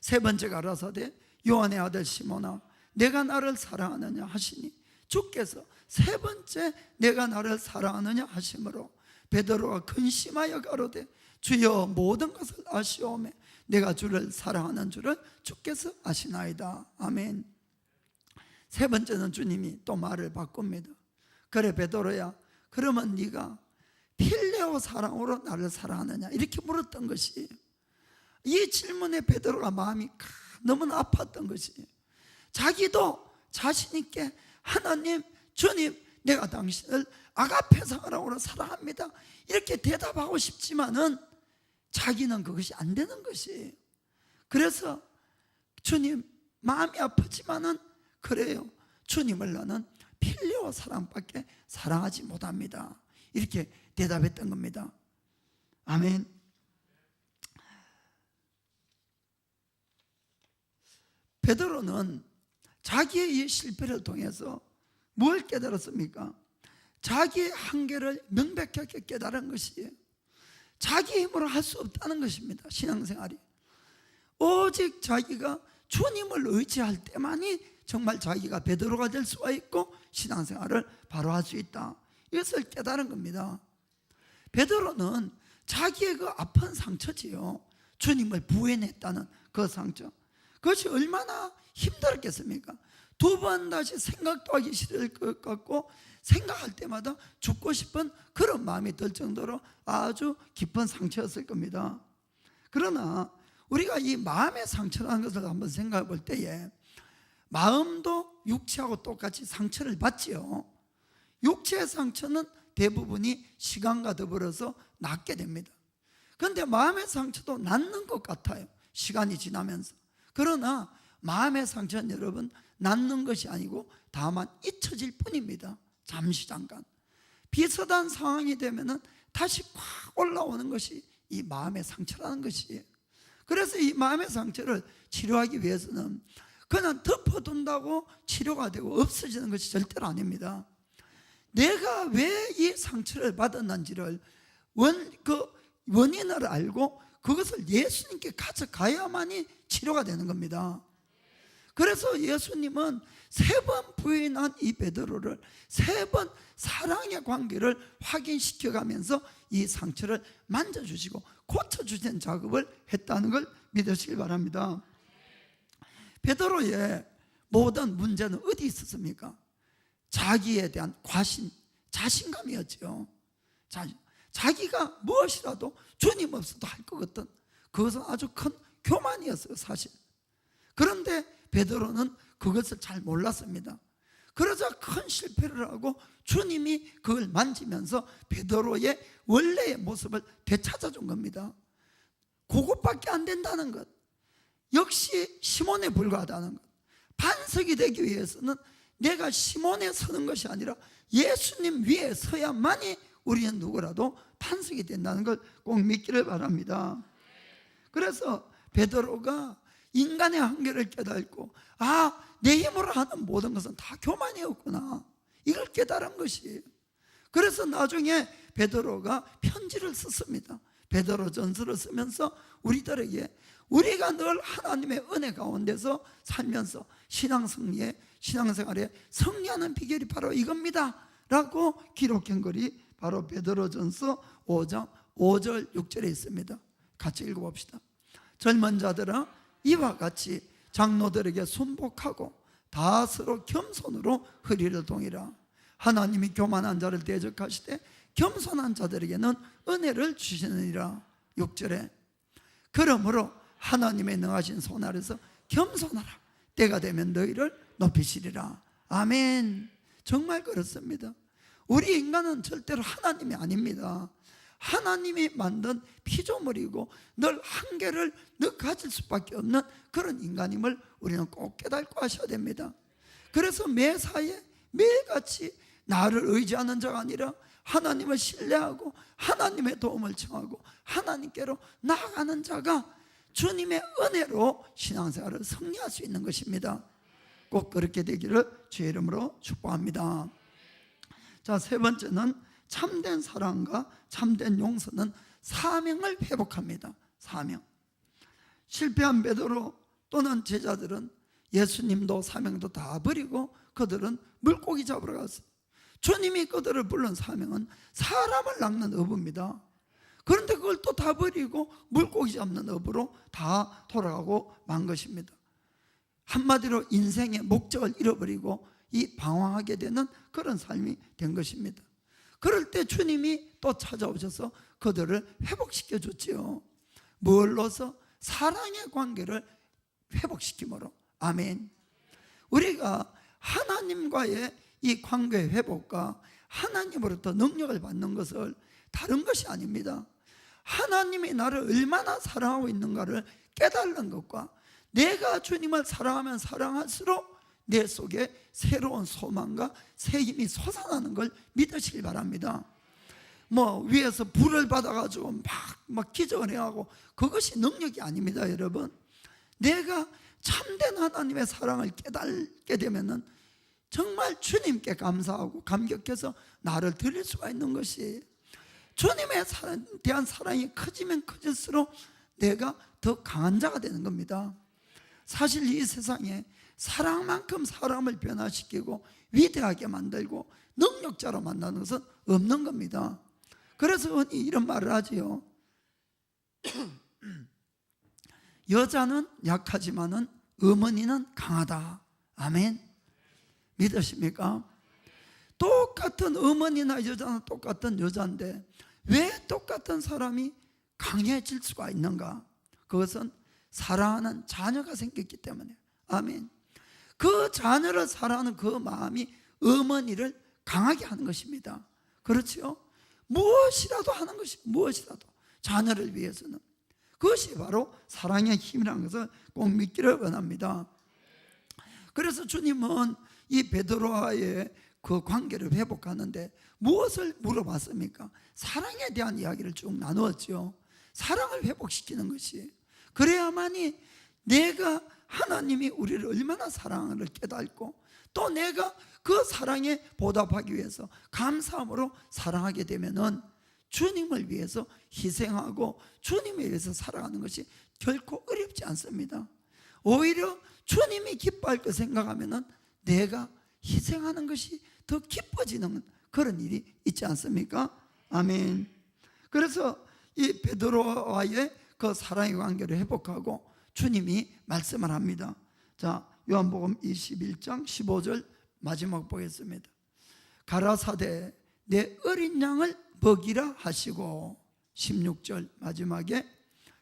세 번째 가라사대 요한의 아들 시몬아, 내가 나를 사랑하느냐 하시니 주께서 세 번째 내가 나를 사랑하느냐 하심으로 베드로가 근심하여 가로되 주여 모든 것을 아시오매 내가 주를 사랑하는 줄을 주께서 아시나이다. 아멘. 세 번째는 주님이 또 말을 바꿉니다. 그래 베드로야, 그러면 네가 필레오 사랑으로 나를 사랑하느냐? 이렇게 물었던 것이, 이 질문에 베드로가 마음이 너무나 아팠던 것이, 자기도 자신 있게 하나님, 주님, 내가 당신을 아가페 사랑으로 사랑합니다 이렇게 대답하고 싶지만은 자기는 그것이 안 되는 것이. 그래서 주님, 마음이 아프지만은 그래요, 주님을 나는 필레오 사랑밖에 사랑하지 못합니다 이렇게 대답했던 겁니다. 아멘. 베드로는 자기의 이 실패를 통해서 뭘 깨달았습니까? 자기의 한계를 명백하게 깨달은 것이에요. 자기 힘으로 할 수 없다는 것입니다. 신앙생활이 오직 자기가 주님을 의지할 때만이 정말 자기가 베드로가 될 수가 있고 신앙생활을 바로 할 수 있다, 이것을 깨달은 겁니다. 베드로는 자기의 그 아픈 상처지요, 주님을 부인했다는 그 상처, 그것이 얼마나 힘들었겠습니까? 2번 다시 생각도 하기 싫을 것 같고 생각할 때마다 죽고 싶은 그런 마음이 들 정도로 아주 깊은 상처였을 겁니다. 그러나 우리가 이 마음의 상처라는 것을 한번 생각해 볼 때에 마음도 육체하고 똑같이 상처를 받지요. 육체의 상처는 대부분이 시간과 더불어서 낫게 됩니다. 그런데 마음의 상처도 낫는 것 같아요, 시간이 지나면서. 그러나 마음의 상처는 여러분 낫는 것이 아니고 다만 잊혀질 뿐입니다. 잠시 잠깐 비슷한 상황이 되면은 다시 확 올라오는 것이 이 마음의 상처라는 것이에요. 그래서 이 마음의 상처를 치료하기 위해서는 그냥 덮어둔다고 치료가 되고 없어지는 것이 절대로 아닙니다. 내가 왜 이 상처를 받았는지를 원인을 알고 그것을 예수님께 가져가야만이 치료가 되는 겁니다. 그래서 예수님은 3번 부인한 이 베드로를 3번 사랑의 관계를 확인시켜가면서 이 상처를 만져주시고 고쳐주시는 작업을 했다는 걸 믿으시길 바랍니다. 베드로의 모든 문제는 어디 있었습니까? 자기에 대한 과신, 자신감이었죠. 자기가 무엇이라도 주님 없어도 할 것 같던, 그것은 아주 큰 교만이었어요, 사실. 그런데 베드로는 그것을 잘 몰랐습니다. 그러자 큰 실패를 하고 주님이 그걸 만지면서 베드로의 원래의 모습을 되찾아준 겁니다. 그것밖에 안 된다는 것, 역시 시몬에 불과하다는 것. 반석이 되기 위해서는 내가 시몬에 서는 것이 아니라 예수님 위에 서야만이 우리는 누구라도 반석이 된다는 걸 꼭 믿기를 바랍니다. 그래서 베드로가 인간의 한계를 깨닫고, 내 힘으로 하는 모든 것은 다 교만이었구나, 이걸 깨달은 것이에요. 그래서 나중에 베드로가 편지를 썼습니다. 베드로전서를 쓰면서 우리들에게 우리가 늘 하나님의 은혜 가운데서 살면서 신앙생활에 승리하는 비결이 바로 이겁니다 라고 기록한 글이 바로 베드로전서 5장 5절 6절에 있습니다. 같이 읽어봅시다. 젊은 자들아, 이와 같이 장로들에게 순복하고 다 서로 겸손으로 허리를 동이라. 하나님이 교만한 자를 대적하시되 겸손한 자들에게는 은혜를 주시느니라. 6절에 그러므로 하나님의 능하신 손 아래서 겸손하라. 때가 되면 너희를 높이시리라. 아멘. 정말 그렇습니다. 우리 인간은 절대로 하나님이 아닙니다. 하나님이 만든 피조물이고 늘 한계를 늘 가질 수밖에 없는 그런 인간임을 우리는 꼭 깨닫고 하셔야 됩니다. 그래서 매사에 매일같이 나를 의지하는 자가 아니라 하나님을 신뢰하고 하나님의 도움을 청하고 하나님께로 나아가는 자가 주님의 은혜로 신앙생활을 승리할 수 있는 것입니다. 꼭 그렇게 되기를 주의 이름으로 축복합니다. 자, 세 번째는 참된 사랑과 참된 용서는 사명을 회복합니다. 사명. 실패한 베드로 또는 제자들은 예수님도 사명도 다 버리고 그들은 물고기 잡으러 갔어요. 주님이 그들을 불른 사명은 사람을 낚는 어부입니다. 그런데 그걸 또 다 버리고 물고기 잡는 어부로 다 돌아가고 만 것입니다. 한마디로 인생의 목적을 잃어버리고 이 방황하게 되는 그런 삶이 된 것입니다. 그럴 때 주님이 또 찾아오셔서 그들을 회복시켜 줬지요. 뭘로서? 사랑의 관계를 회복시킴으로. 아멘. 우리가 하나님과의 이 관계 회복과 하나님으로부터 능력을 받는 것을 다른 것이 아닙니다. 하나님이 나를 얼마나 사랑하고 있는가를 깨달는 것과 내가 주님을 사랑하면 사랑할수록 내 속에 새로운 소망과 새 힘이 솟아나는 걸 믿으시기 바랍니다. 위에서 불을 받아가지고 막 기적을 해하고 그것이 능력이 아닙니다. 여러분, 내가 참된 하나님의 사랑을 깨닫게 되면은 정말 주님께 감사하고 감격해서 나를 드릴 수가 있는 것이, 주님에 대한 사랑이 커지면 커질수록 내가 더 강한 자가 되는 겁니다. 사실 이 세상에 사랑만큼 사람을 변화시키고 위대하게 만들고 능력자로 만드는 것은 없는 겁니다. 그래서 흔히 이런 말을 하지요. 여자는 약하지만은 어머니는 강하다. 아멘. 믿으십니까? 똑같은 어머니나 여자는 똑같은 여자인데 왜 똑같은 사람이 강해질 수가 있는가? 그것은 사랑하는 자녀가 생겼기 때문에. 아멘. 그 자녀를 사랑하는 그 마음이 어머니를 강하게 하는 것입니다. 그렇죠? 무엇이라도 하는 것이, 무엇이라도 자녀를 위해서는. 그것이 바로 사랑의 힘이라는 것을 꼭 믿기를 원합니다. 그래서 주님은 이 베드로와의 그 관계를 회복하는데 무엇을 물어봤습니까? 사랑에 대한 이야기를 쭉 나누었죠. 사랑을 회복시키는 것이, 그래야만이 내가 하나님이 우리를 얼마나 사랑하는를 깨닫고 또 내가 그 사랑에 보답하기 위해서 감사함으로 사랑하게 되면은 주님을 위해서 희생하고 주님을 위해서 살아가는 것이 결코 어렵지 않습니다. 오히려 주님이 기뻐할 거 생각하면은 내가 희생하는 것이 더 기뻐지는 그런 일이 있지 않습니까? 아멘. 그래서 이 베드로와의 그 사랑의 관계를 회복하고 주님이 말씀을 합니다. 자, 요한복음 21장 15절 마지막 보겠습니다. 가라사대 내 어린 양을 먹이라 하시고 16절 마지막에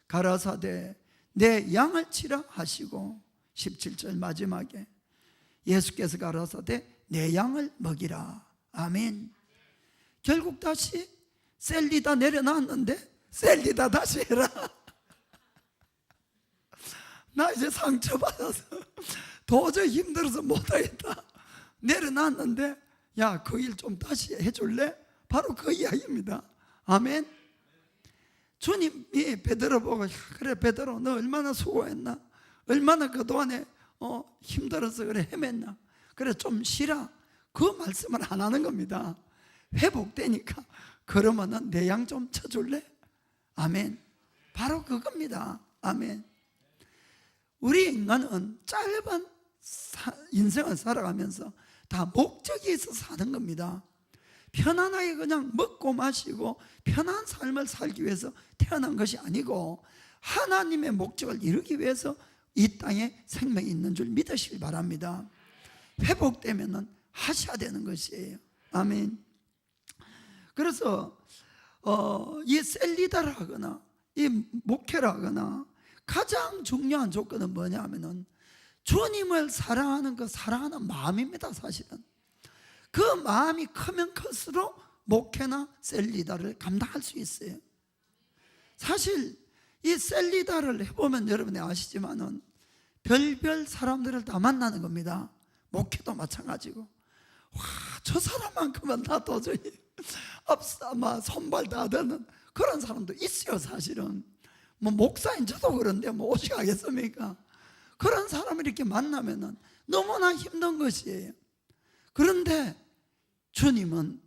가라사대 내 양을 치라 하시고 17절 마지막에 예수께서 가라사대 내 양을 먹이라. 아멘. 결국 다시 셀리다 내려놨는데 셀리다 다시 해라. 나 이제 상처받아서 도저히 힘들어서 못하겠다. 내려놨는데 야, 그 일 좀 다시 해줄래? 바로 그 이야기입니다. 아멘. 주님이 베드로 보고 그래 베드로 너 얼마나 수고했나? 얼마나 그동안에 힘들어서 그래 헤맸나? 그래 좀 쉬라. 그 말씀을 안 하는 겁니다. 회복되니까 그러면은 내 양 좀 쳐줄래? 아멘. 바로 그겁니다. 아멘. 우리 인간은 짧은 인생을 살아가면서 다 목적이 있어서 사는 겁니다. 편안하게 그냥 먹고 마시고 편한 삶을 살기 위해서 태어난 것이 아니고 하나님의 목적을 이루기 위해서 이 땅에 생명이 있는 줄 믿으시길 바랍니다. 회복되면 하셔야 되는 것이에요. 아멘. 그래서 이 셀리다라 하거나 이 목회라 하거나 가장 중요한 조건은 뭐냐 하면은 주님을 사랑하는 그 사랑하는 마음입니다. 사실은 그 마음이 크면 클수록 목회나 셀리다를 감당할 수 있어요. 사실 이 셀리다를 해보면 여러분이 아시지만은 별별 사람들을 다 만나는 겁니다. 목회도 마찬가지고 와, 저 사람만큼은 나 도저히 앞서 손발 다 되는 그런 사람도 있어요. 사실은 뭐 목사인 저도 그런데 뭐 어떻게 하겠습니까? 그런 사람을 이렇게 만나면은 너무나 힘든 것이에요. 그런데 주님은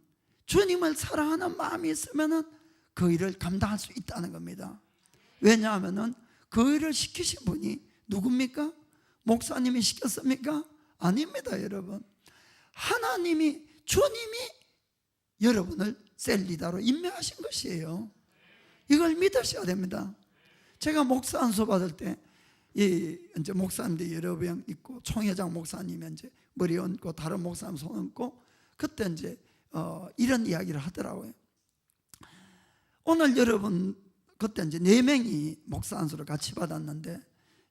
주님을 사랑하는 마음이 있으면은 그 일을 감당할 수 있다는 겁니다. 왜냐하면은 그 일을 시키신 분이 누굽니까? 목사님이 시켰습니까? 아닙니다, 여러분. 하나님이 주님이 여러분을 셀리다로 임명하신 것이에요. 이걸 믿으셔야 됩니다. 제가 목사 안수 받을 때 이제 목사님들이 여러 명 있고 총회장 목사님이 이제 머리 얹고 다른 목사님 손 얹고 그때 이제 이런 이야기를 하더라고요. 오늘 여러분 그때 이제 4명이 목사 안수를 같이 받았는데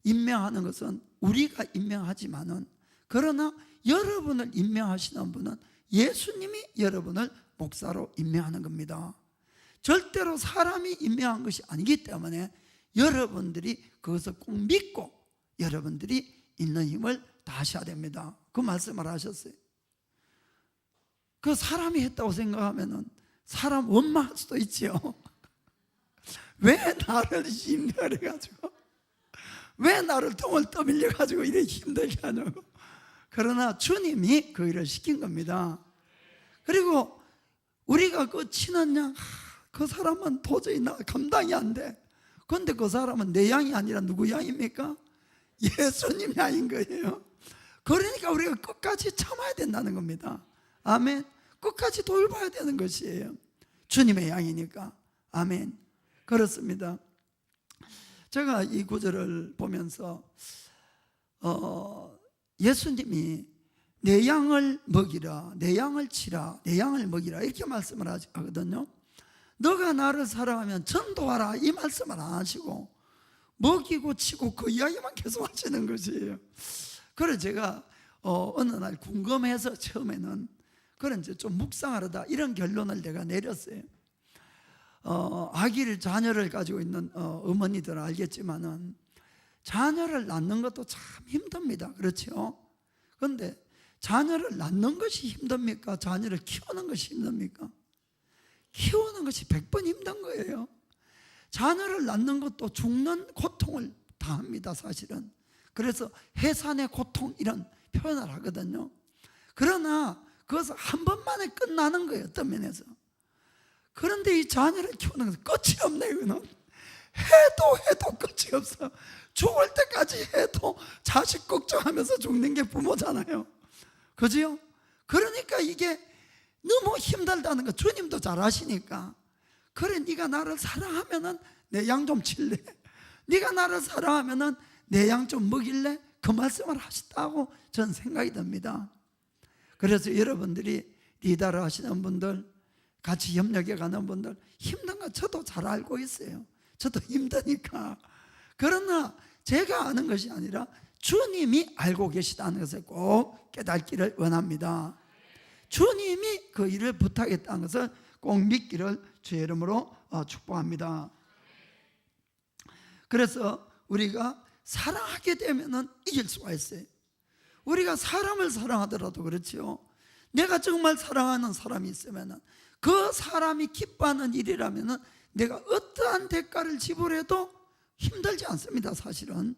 임명하는 것은 우리가 임명하지만은 그러나 여러분을 임명하시는 분은 예수님이 여러분을 목사로 임명하는 겁니다. 절대로 사람이 임명한 것이 아니기 때문에 여러분들이 그것을 꼭 믿고 여러분들이 있는 힘을 다하셔야 됩니다. 그 말씀을 하셨어요. 그 사람이 했다고 생각하면은 사람 원망할 수도 있지요. 왜 나를 임명을 해가지고 왜 나를 등을 떠밀려가지고 이렇게 힘들게 하냐고. 그러나 주님이 그 일을 시킨 겁니다. 그리고 우리가 그 치는 양, 그 사람은 도저히 나 감당이 안 돼. 그런데 그 사람은 내 양이 아니라 누구 양입니까? 예수님 양인 거예요. 그러니까 우리가 끝까지 참아야 된다는 겁니다. 아멘. 끝까지 돌봐야 되는 것이에요. 주님의 양이니까. 아멘. 그렇습니다. 제가 이 구절을 보면서 예수님이 내 양을 먹이라, 내 양을 치라, 내 양을 먹이라 이렇게 말씀을 하거든요. 너가 나를 사랑하면 전도하라 이 말씀을 안 하시고 먹이고 치고 그 이야기만 계속 하시는 것이에요. 그래서 제가 어느 날 궁금해서 처음에는 그런 이제 좀 묵상하려다 이런 결론을 내가 내렸어요. 아기를 자녀를 가지고 있는 어머니들은 알겠지만은 자녀를 낳는 것도 참 힘듭니다. 그렇죠? 그런데 자녀를 낳는 것이 힘듭니까? 자녀를 키우는 것이 힘듭니까? 키우는 것이 100번 힘든 거예요. 자녀를 낳는 것도 죽는 고통을 당합니다, 사실은. 그래서 해산의 고통 이런 표현을 하거든요. 그러나 그것은 한 번만에 끝나는 거예요, 어떤 면에서. 그런데 이 자녀를 키우는 것은 끝이 없네요. 이거는 해도 끝이 없어. 죽을 때까지 해도 자식 걱정하면서 죽는 게 부모잖아요. 그죠? 그러니까 이게 너무 힘들다는 거 주님도 잘 아시니까 그래 네가 나를 사랑하면은 내 양 좀 칠래? 네가 나를 사랑하면은 내 양 좀 먹일래? 그 말씀을 하셨다고 저는 생각이 듭니다. 그래서 여러분들이 리더를 하시는 분들 같이 협력해 가는 분들 힘든 거 저도 잘 알고 있어요. 저도 힘드니까. 그러나 제가 아는 것이 아니라 주님이 알고 계시다는 것을 꼭 깨닫기를 원합니다. 주님이 그 일을 부탁했다는 것을 꼭 믿기를 주의 이름으로 축복합니다. 그래서 우리가 사랑하게 되면 이길 수가 있어요. 우리가 사람을 사랑하더라도 그렇지요. 내가 정말 사랑하는 사람이 있으면 그 사람이 기뻐하는 일이라면 내가 어떠한 대가를 지불해도 힘들지 않습니다. 사실은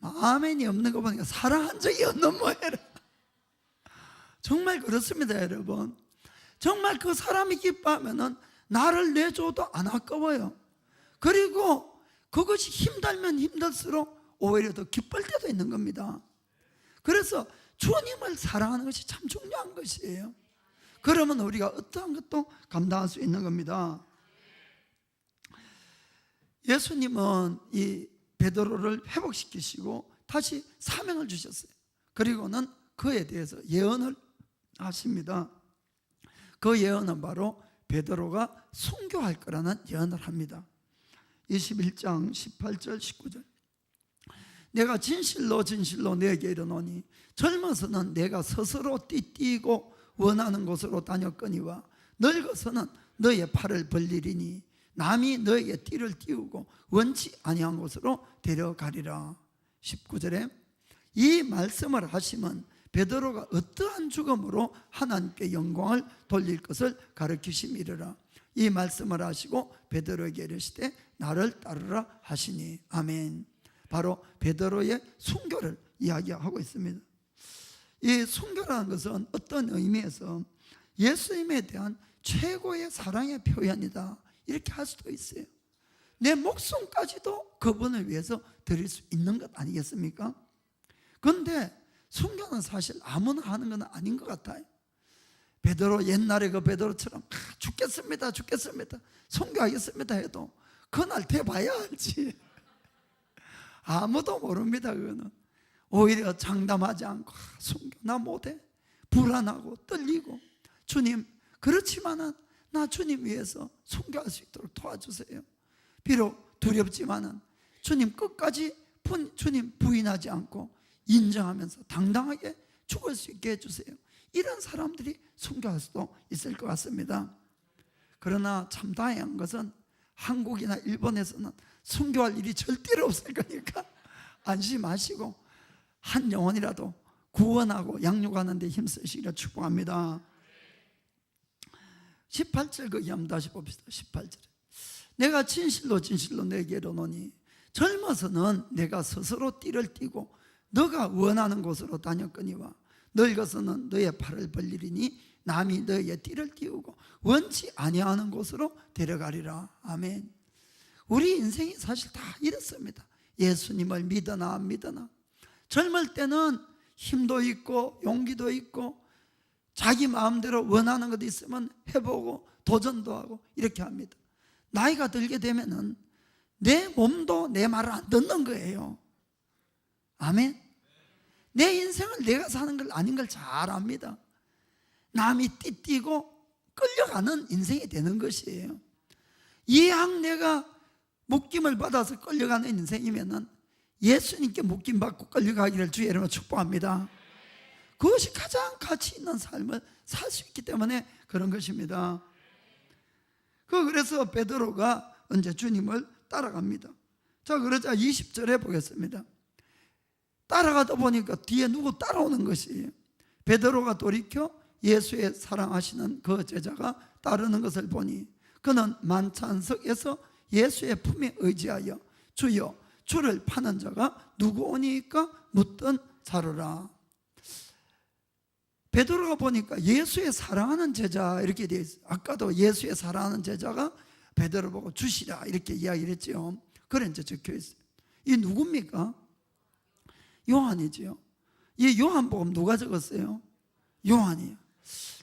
아멘이 없는 거 보니까 사랑한 적이 없는 모양이라. 정말 그렇습니다, 여러분. 정말 그 사람이 기뻐하면 나를 내줘도 안 아까워요. 그리고 그것이 힘들면 힘들수록 오히려 더 기쁠 때도 있는 겁니다. 그래서 주님을 사랑하는 것이 참 중요한 것이에요. 그러면 우리가 어떠한 것도 감당할 수 있는 겁니다. 예수님은 이 베드로를 회복시키시고 다시 사명을 주셨어요. 그리고는 그에 대해서 예언을 하십니다. 그 예언은 바로 베드로가 순교할 거라는 예언을 합니다. 21장 18절 19절 내가 진실로 진실로 너에게 이르노니 젊어서는 내가 스스로 띠띠고 원하는 곳으로 다녔거니와 늙어서는 너의 팔을 벌리리니 남이 너에게 띠를 띄우고 원치 아니한 곳으로 데려가리라. 19절에 이 말씀을 하시면 베드로가 어떠한 죽음으로 하나님께 영광을 돌릴 것을 가르치심이라. 이 말씀을 하시고 베드로에게 이르시되 나를 따르라 하시니. 아멘. 바로 베드로의 순교를 이야기하고 있습니다. 이 순교라는 것은 어떤 의미에서 예수님에 대한 최고의 사랑의 표현이다 이렇게 할 수도 있어요. 내 목숨까지도 그분을 위해서 드릴 수 있는 것 아니겠습니까? 그런데 순교는 사실 아무나 하는 건 아닌 것 같아요. 베드로 옛날에 그 베드로처럼 죽겠습니다 순교하겠습니다 해도 그날 돼봐야 알지. 아무도 모릅니다. 그거는 오히려 장담하지 않고 순교 나 못해 불안하고 떨리고 주님 그렇지만은 나 주님 위해서 순교할 수 있도록 도와주세요. 비록 두렵지만은 주님 끝까지 주님 부인하지 않고 인정하면서 당당하게 죽을 수 있게 해주세요. 이런 사람들이 순교할 수도 있을 것 같습니다. 그러나 참 다행한 것은 한국이나 일본에서는 순교할 일이 절대로 없을 거니까 안심하시고 한 영혼이라도 구원하고 양육하는 데 힘쓰시기를 축복합니다. 18절 거기 한번 다시 봅시다. 18절에 내가 진실로 진실로 내게 이르노니 젊어서는 내가 스스로 띠를 띠고 너가 원하는 곳으로 다녔거니와 늙어서는 너의 팔을 벌리리니 남이 너의 띠를 띄우고 원치 아니하는 곳으로 데려가리라. 아멘. 우리 인생이 사실 다 이렇습니다. 예수님을 믿으나 안 믿으나 젊을 때는 힘도 있고 용기도 있고 자기 마음대로 원하는 것도 있으면 해보고 도전도 하고 이렇게 합니다. 나이가 들게 되면은 내 몸도 내 말을 안 듣는 거예요. 아멘. 내 인생을 내가 사는 걸 아닌 걸 잘 압니다. 남이 띠띠고 끌려가는 인생이 되는 것이에요. 이왕 내가 묶임을 받아서 끌려가는 인생이면은 예수님께 묶임받고 끌려가기를 주의 이름으로 축복합니다. 그것이 가장 가치 있는 삶을 살 수 있기 때문에 그런 것입니다. 그래서 베드로가 언제 주님을 따라갑니다. 자, 그러자 20절에 보겠습니다. 따라가다 보니까 뒤에 누구 따라오는 것이에요. 베드로가 돌이켜 예수의 사랑하시는 그 제자가 따르는 것을 보니 그는 만찬석에서 예수의 품에 의지하여 주여 주를 파는 자가 누구오니까 묻던 자로라. 베드로가 보니까 예수의 사랑하는 제자 이렇게 되어 있어요. 아까도 예수의 사랑하는 제자가 베드로 보고 주시라 이렇게 이야기를 했죠. 그래 이제 적혀 있어요. 이 누굽니까? 요한이지요. 이 요한복음 누가 적었어요? 요한이요.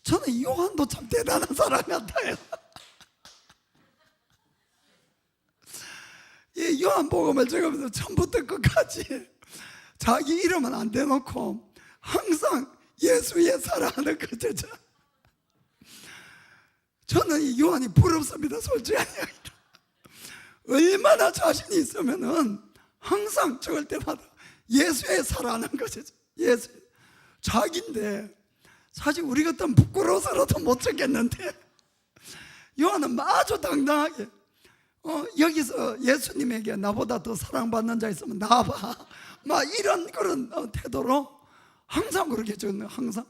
저는 요한도 참 대단한 사람 같아요. 이 요한복음을 적으면서 처음부터 끝까지 자기 이름은 안 대놓고 항상 예수의 사랑하는 그 제자. 저는 이 요한이 부럽습니다. 솔직히. 얼마나 자신이 있으면은 항상 적을 때마다 예수에 살아가는 것이죠. 예수. 자기인데 사실 우리 같으면 부끄러워서라도 못 적겠는데 요한은 아주 당당하게 여기서 예수님에게 나보다 더 사랑받는 자 있으면 나와봐, 막 이런 그런 태도로 항상 그렇게 적는. 항상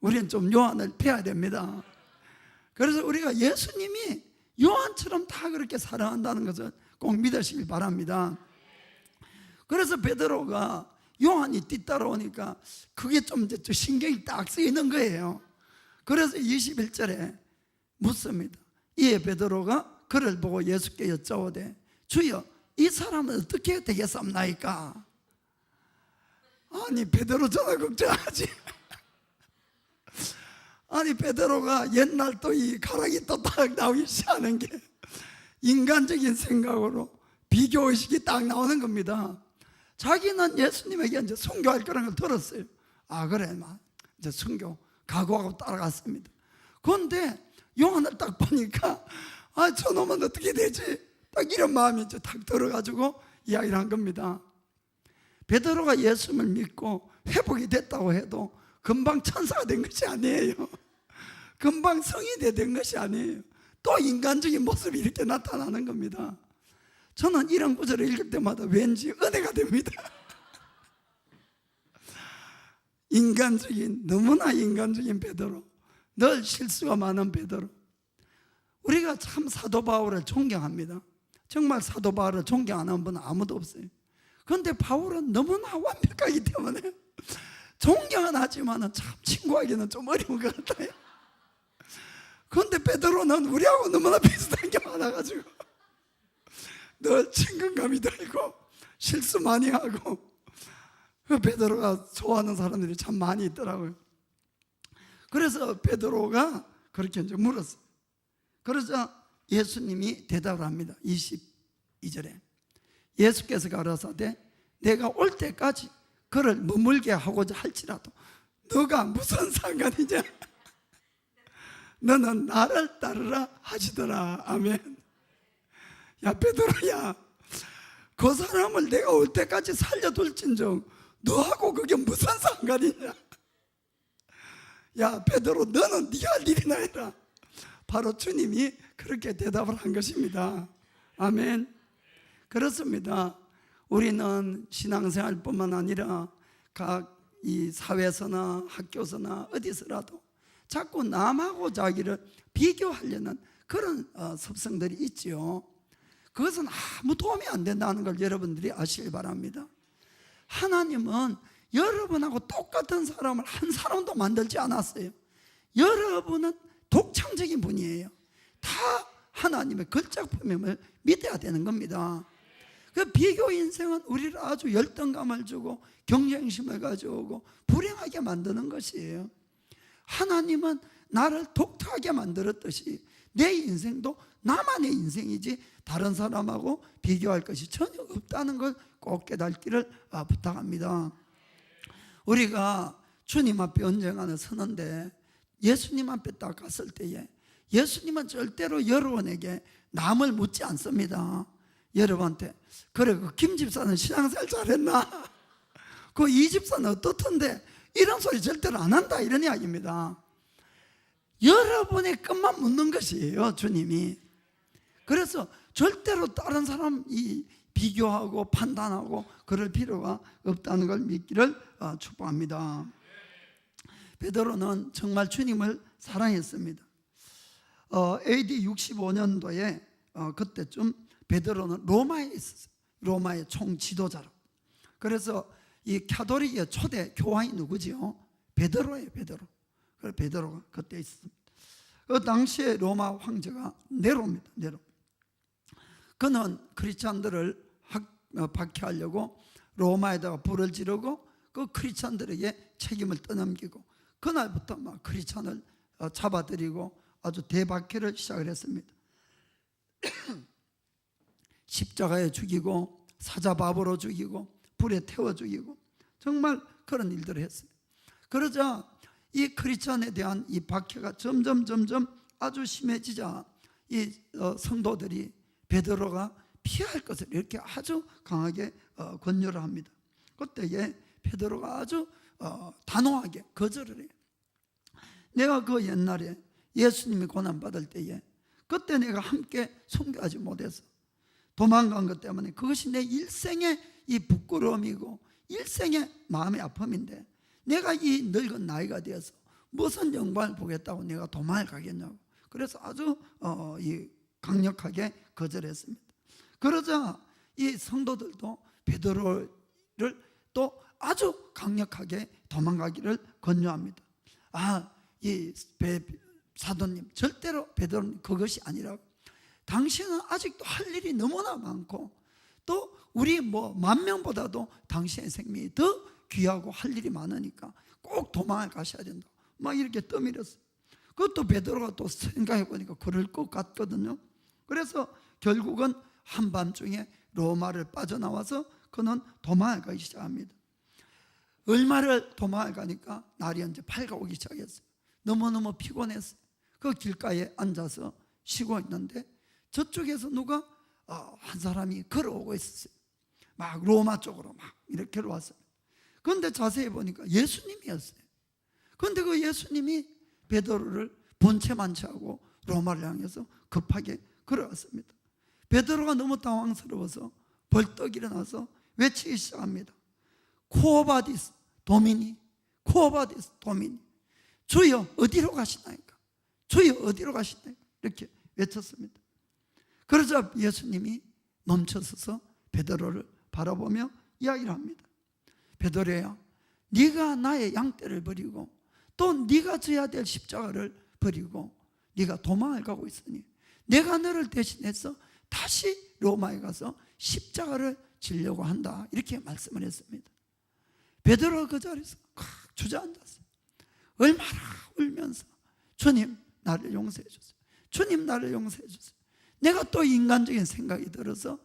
우리는 좀 요한을 배워야 됩니다. 그래서 우리가 예수님이 요한처럼 다 그렇게 사랑한다는 것을 꼭 믿으시길 바랍니다. 그래서 베드로가 요한이 뒤따라오니까 그게 좀 이제 신경이 딱 쓰이는 거예요. 그래서 21절에 묻습니다. 이에 베드로가 그를 보고 예수께 여짜오되 주여 이 사람은 어떻게 되겠습니까? 아니 베드로 전화 걱정하지. 아니 베드로가 옛날 또 이 가락이 또 딱 나오기 시작하는 게 인간적인 생각으로 비교의식이 딱 나오는 겁니다. 자기는 예수님에게 이제 순교할 거라는 걸 들었어요. 아 그래, 막 이제 순교 각오하고 따라갔습니다. 그런데 요한을 딱 보니까 아 저놈은 어떻게 되지? 딱 이런 마음이 이제 딱 들어가지고 이야기를 한 겁니다. 베드로가 예수님을 믿고 회복이 됐다고 해도 금방 천사가 된 것이 아니에요. 금방 성인이 된 것이 아니에요. 또 인간적인 모습이 이렇게 나타나는 겁니다. 저는 이런 구절을 읽을 때마다 왠지 은혜가 됩니다. 인간적인, 너무나 인간적인 베드로, 늘 실수가 많은 베드로. 우리가 참 사도 바울을 존경합니다. 정말 사도 바울을 존경 안 하는 분은 아무도 없어요. 그런데 바울은 너무나 완벽하기 때문에 존경은 하지만 참 친구하기는 좀 어려운 것 같아요. 그런데 베드로는 우리하고 너무나 비슷한 게 많아가지고 늘 친근감이 들고 실수 많이 하고, 그 베드로가 좋아하는 사람들이 참 많이 있더라고요. 그래서 베드로가 그렇게 이제 물었어요. 그러자 예수님이 대답을 합니다. 22절에 예수께서 가라사대 내가 올 때까지 그를 머물게 하고자 할지라도 너가 무슨 상관이냐? 너는 나를 따르라 하시더라. 아멘. 야 베드로야, 그 사람을 내가 올 때까지 살려둘진정 너하고 그게 무슨 상관이냐? 야 베드로, 너는 네가 할 일이나 해라. 바로 주님이 그렇게 대답을 한 것입니다. 아멘. 그렇습니다. 우리는 신앙생활뿐만 아니라 각 이 사회에서나 학교에서나 어디서라도 자꾸 남하고 자기를 비교하려는 그런 습성들이 있지요. 그것은 아무 도움이 안 된다는 걸 여러분들이 아시길 바랍니다. 하나님은 여러분하고 똑같은 사람을 한 사람도 만들지 않았어요. 여러분은 독창적인 분이에요. 다 하나님의 걸작품임을 믿어야 되는 겁니다. 그 비교 인생은 우리를 아주 열등감을 주고 경쟁심을 가져오고 불행하게 만드는 것이에요. 하나님은 나를 독특하게 만들었듯이 내 인생도 나만의 인생이지 다른 사람하고 비교할 것이 전혀 없다는 걸 꼭 깨닫기를 부탁합니다. 우리가 주님 앞에 언젠가는 서는데 예수님 앞에 딱 갔을 때에 예수님은 절대로 여러분에게 남을 묻지 않습니다. 여러분한테 그래 그 김 집사는 신앙생활 잘했나? 그 이 집사는 어떻던데? 이런 소리 절대로 안 한다, 이런 이야기입니다. 여러분의 것만 묻는 것이에요, 주님이. 그래서 절대로 다른 사람 비교하고 판단하고 그럴 필요가 없다는 걸 믿기를 축복합니다. 베드로는 정말 주님을 사랑했습니다. AD 65년도에 그때쯤 베드로는 로마에 있었어요. 로마의 총지도자로. 그래서 이 카톨릭의 초대 교황이 누구지요? 베드로예요, 베드로. 그래서 베드로가 그때 있었습니다. 그 당시에 로마 황제가 네로입니다, 네로. 그는 크리스찬들을 박해하려고 로마에다가 불을 지르고 그 크리스찬들에게 책임을 떠넘기고 그날부터 막 크리스찬을 잡아들이고 아주 대박해를 시작을 했습니다. 십자가에 죽이고 사자밥으로 죽이고 불에 태워 죽이고 정말 그런 일들을 했어요. 그러자 이 크리스천에 대한 이 박해가 점점 아주 심해지자 이 성도들이 베드로가 피할 것을 이렇게 아주 강하게 권유를 합니다. 그때에 베드로가 아주 단호하게 거절을 해요. 내가 그 옛날에 예수님이 고난받을 때에 그때 내가 함께 선교하지 못해서 도망간 것 때문에 그것이 내 일생의 이 부끄러움이고 일생의 마음의 아픔인데 내가 이 늙은 나이가 되어서 무슨 영광을 보겠다고 내가 도망을 가겠냐고. 그래서 아주 강력하게 거절했습니다. 그러자 이 성도들도 베드로를 또 아주 강력하게 도망가기를 권유합니다. 이 사도님, 절대로 베드로는 그것이 아니라고. 당신은 아직도 할 일이 너무나 많고 또 우리 10,000명보다도 당신의 생명이 더 귀하고 할 일이 많으니까 꼭 도망을 가셔야 된다. 막 이렇게 떠밀었어요. 그것도 베드로가 또 생각해 보니까 그럴 것 같거든요. 그래서 결국은 한밤중에 로마를 빠져나와서 그는 도망을 가기 시작합니다. 얼마를 도망을 가니까 날이 이제 밝아오기 시작했어요. 너무너무 피곤했어요. 그 길가에 앉아서 쉬고 있는데 저쪽에서 누가 한 사람이 걸어오고 있었어요. 막 로마 쪽으로 막 이렇게 왔어요. 그런데 자세히 보니까 예수님이었어요. 그런데 그 예수님이 베드로를 본체만 취하고 로마를 향해서 급하게 걸어왔습니다. 베드로가 너무 당황스러워서 벌떡 일어나서 외치기 시작합니다. 쿠오바디스 도미니, 쿠오바디스 도미니. 주여 어디로 가시나이까? 주여 어디로 가시나이까? 이렇게 외쳤습니다. 그러자 예수님이 멈춰서서 베드로를 바라보며 이야기를 합니다. 베드로야, 네가 나의 양떼를 버리고 또 네가 져야 될 십자가를 버리고 네가 도망을 가고 있으니 내가 너를 대신해서 다시 로마에 가서 십자가를 지려고 한다. 이렇게 말씀을 했습니다. 베드로가 그 자리에서 꽉 주저앉았어요. 얼마나 울면서 주님 나를 용서해 주세요. 주님 나를 용서해 주세요. 내가 또 인간적인 생각이 들어서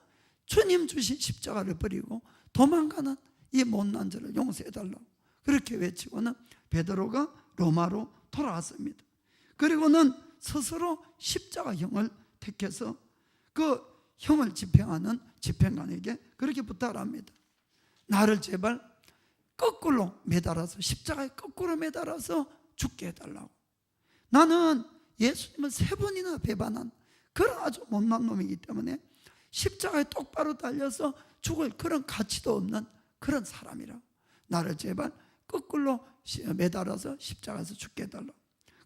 주님 주신 십자가를 버리고 도망가는 이 못난 자를 용서해 달라고 그렇게 외치고는 베드로가 로마로 돌아왔습니다. 그리고는 스스로 십자가형을 택해서 그 형을 집행하는 집행관에게 그렇게 부탁을 합니다. 나를 제발 거꾸로 매달아서 십자가에 거꾸로 매달아서 죽게 해달라고. 나는 예수님을 3번이나 배반한 그런 아주 못난 놈이기 때문에 십자가에 똑바로 달려서 죽을 그런 가치도 없는 그런 사람이라. 나를 제발 거꾸로 매달아서 십자가에서 죽게 해달라고.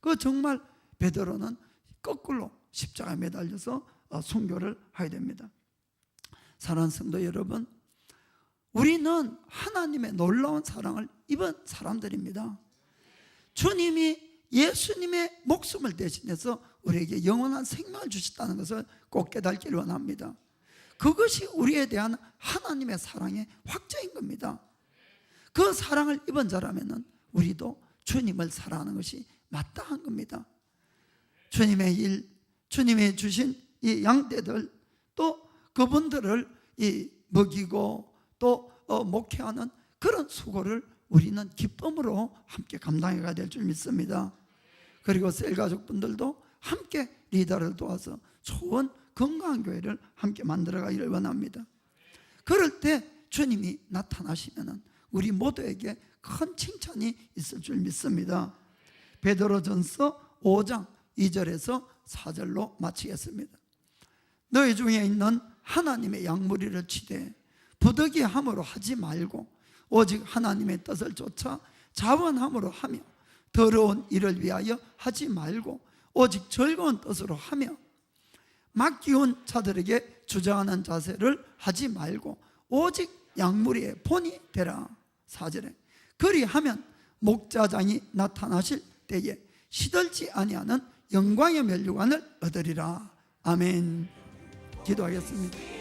그 정말 베드로는 거꾸로 십자가에 매달려서 순교를 하게 됩니다. 사랑하는 성도 여러분, 우리는 하나님의 놀라운 사랑을 입은 사람들입니다. 주님이 예수님의 목숨을 대신해서 우리에게 영원한 생명을 주셨다는 것을 꼭 깨닫기를 원합니다. 그것이 우리에 대한 하나님의 사랑의 확정인 겁니다. 그 사랑을 입은 자라면 우리도 주님을 사랑하는 것이 마땅한 겁니다. 주님의 일, 주님이 주신 이 양떼들, 또 그분들을 먹이고 또 목회하는 그런 수고를 우리는 기쁨으로 함께 감당해 가야 될 줄 믿습니다. 그리고 셀 가족분들도 함께 리더를 도와서 좋은 건강한 교회를 함께 만들어 가기를 원합니다. 그럴 때 주님이 나타나시면 우리 모두에게 큰 칭찬이 있을 줄 믿습니다. 베드로전서 5장 2절에서 4절로 마치겠습니다. 너희 중에 있는 하나님의 양무리를 치되 부득이함으로 하지 말고 오직 하나님의 뜻을 쫓아 자원함으로 하며 더러운 일을 위하여 하지 말고 오직 즐거운 뜻으로 하며 맡기운 자들에게 주장하는 자세를 하지 말고 오직 양무리의 본이 되라. 4절에 그리하면 목자장이 나타나실 때에 시들지 아니하는 영광의 면류관을 얻으리라. 아멘. 기도하겠습니다.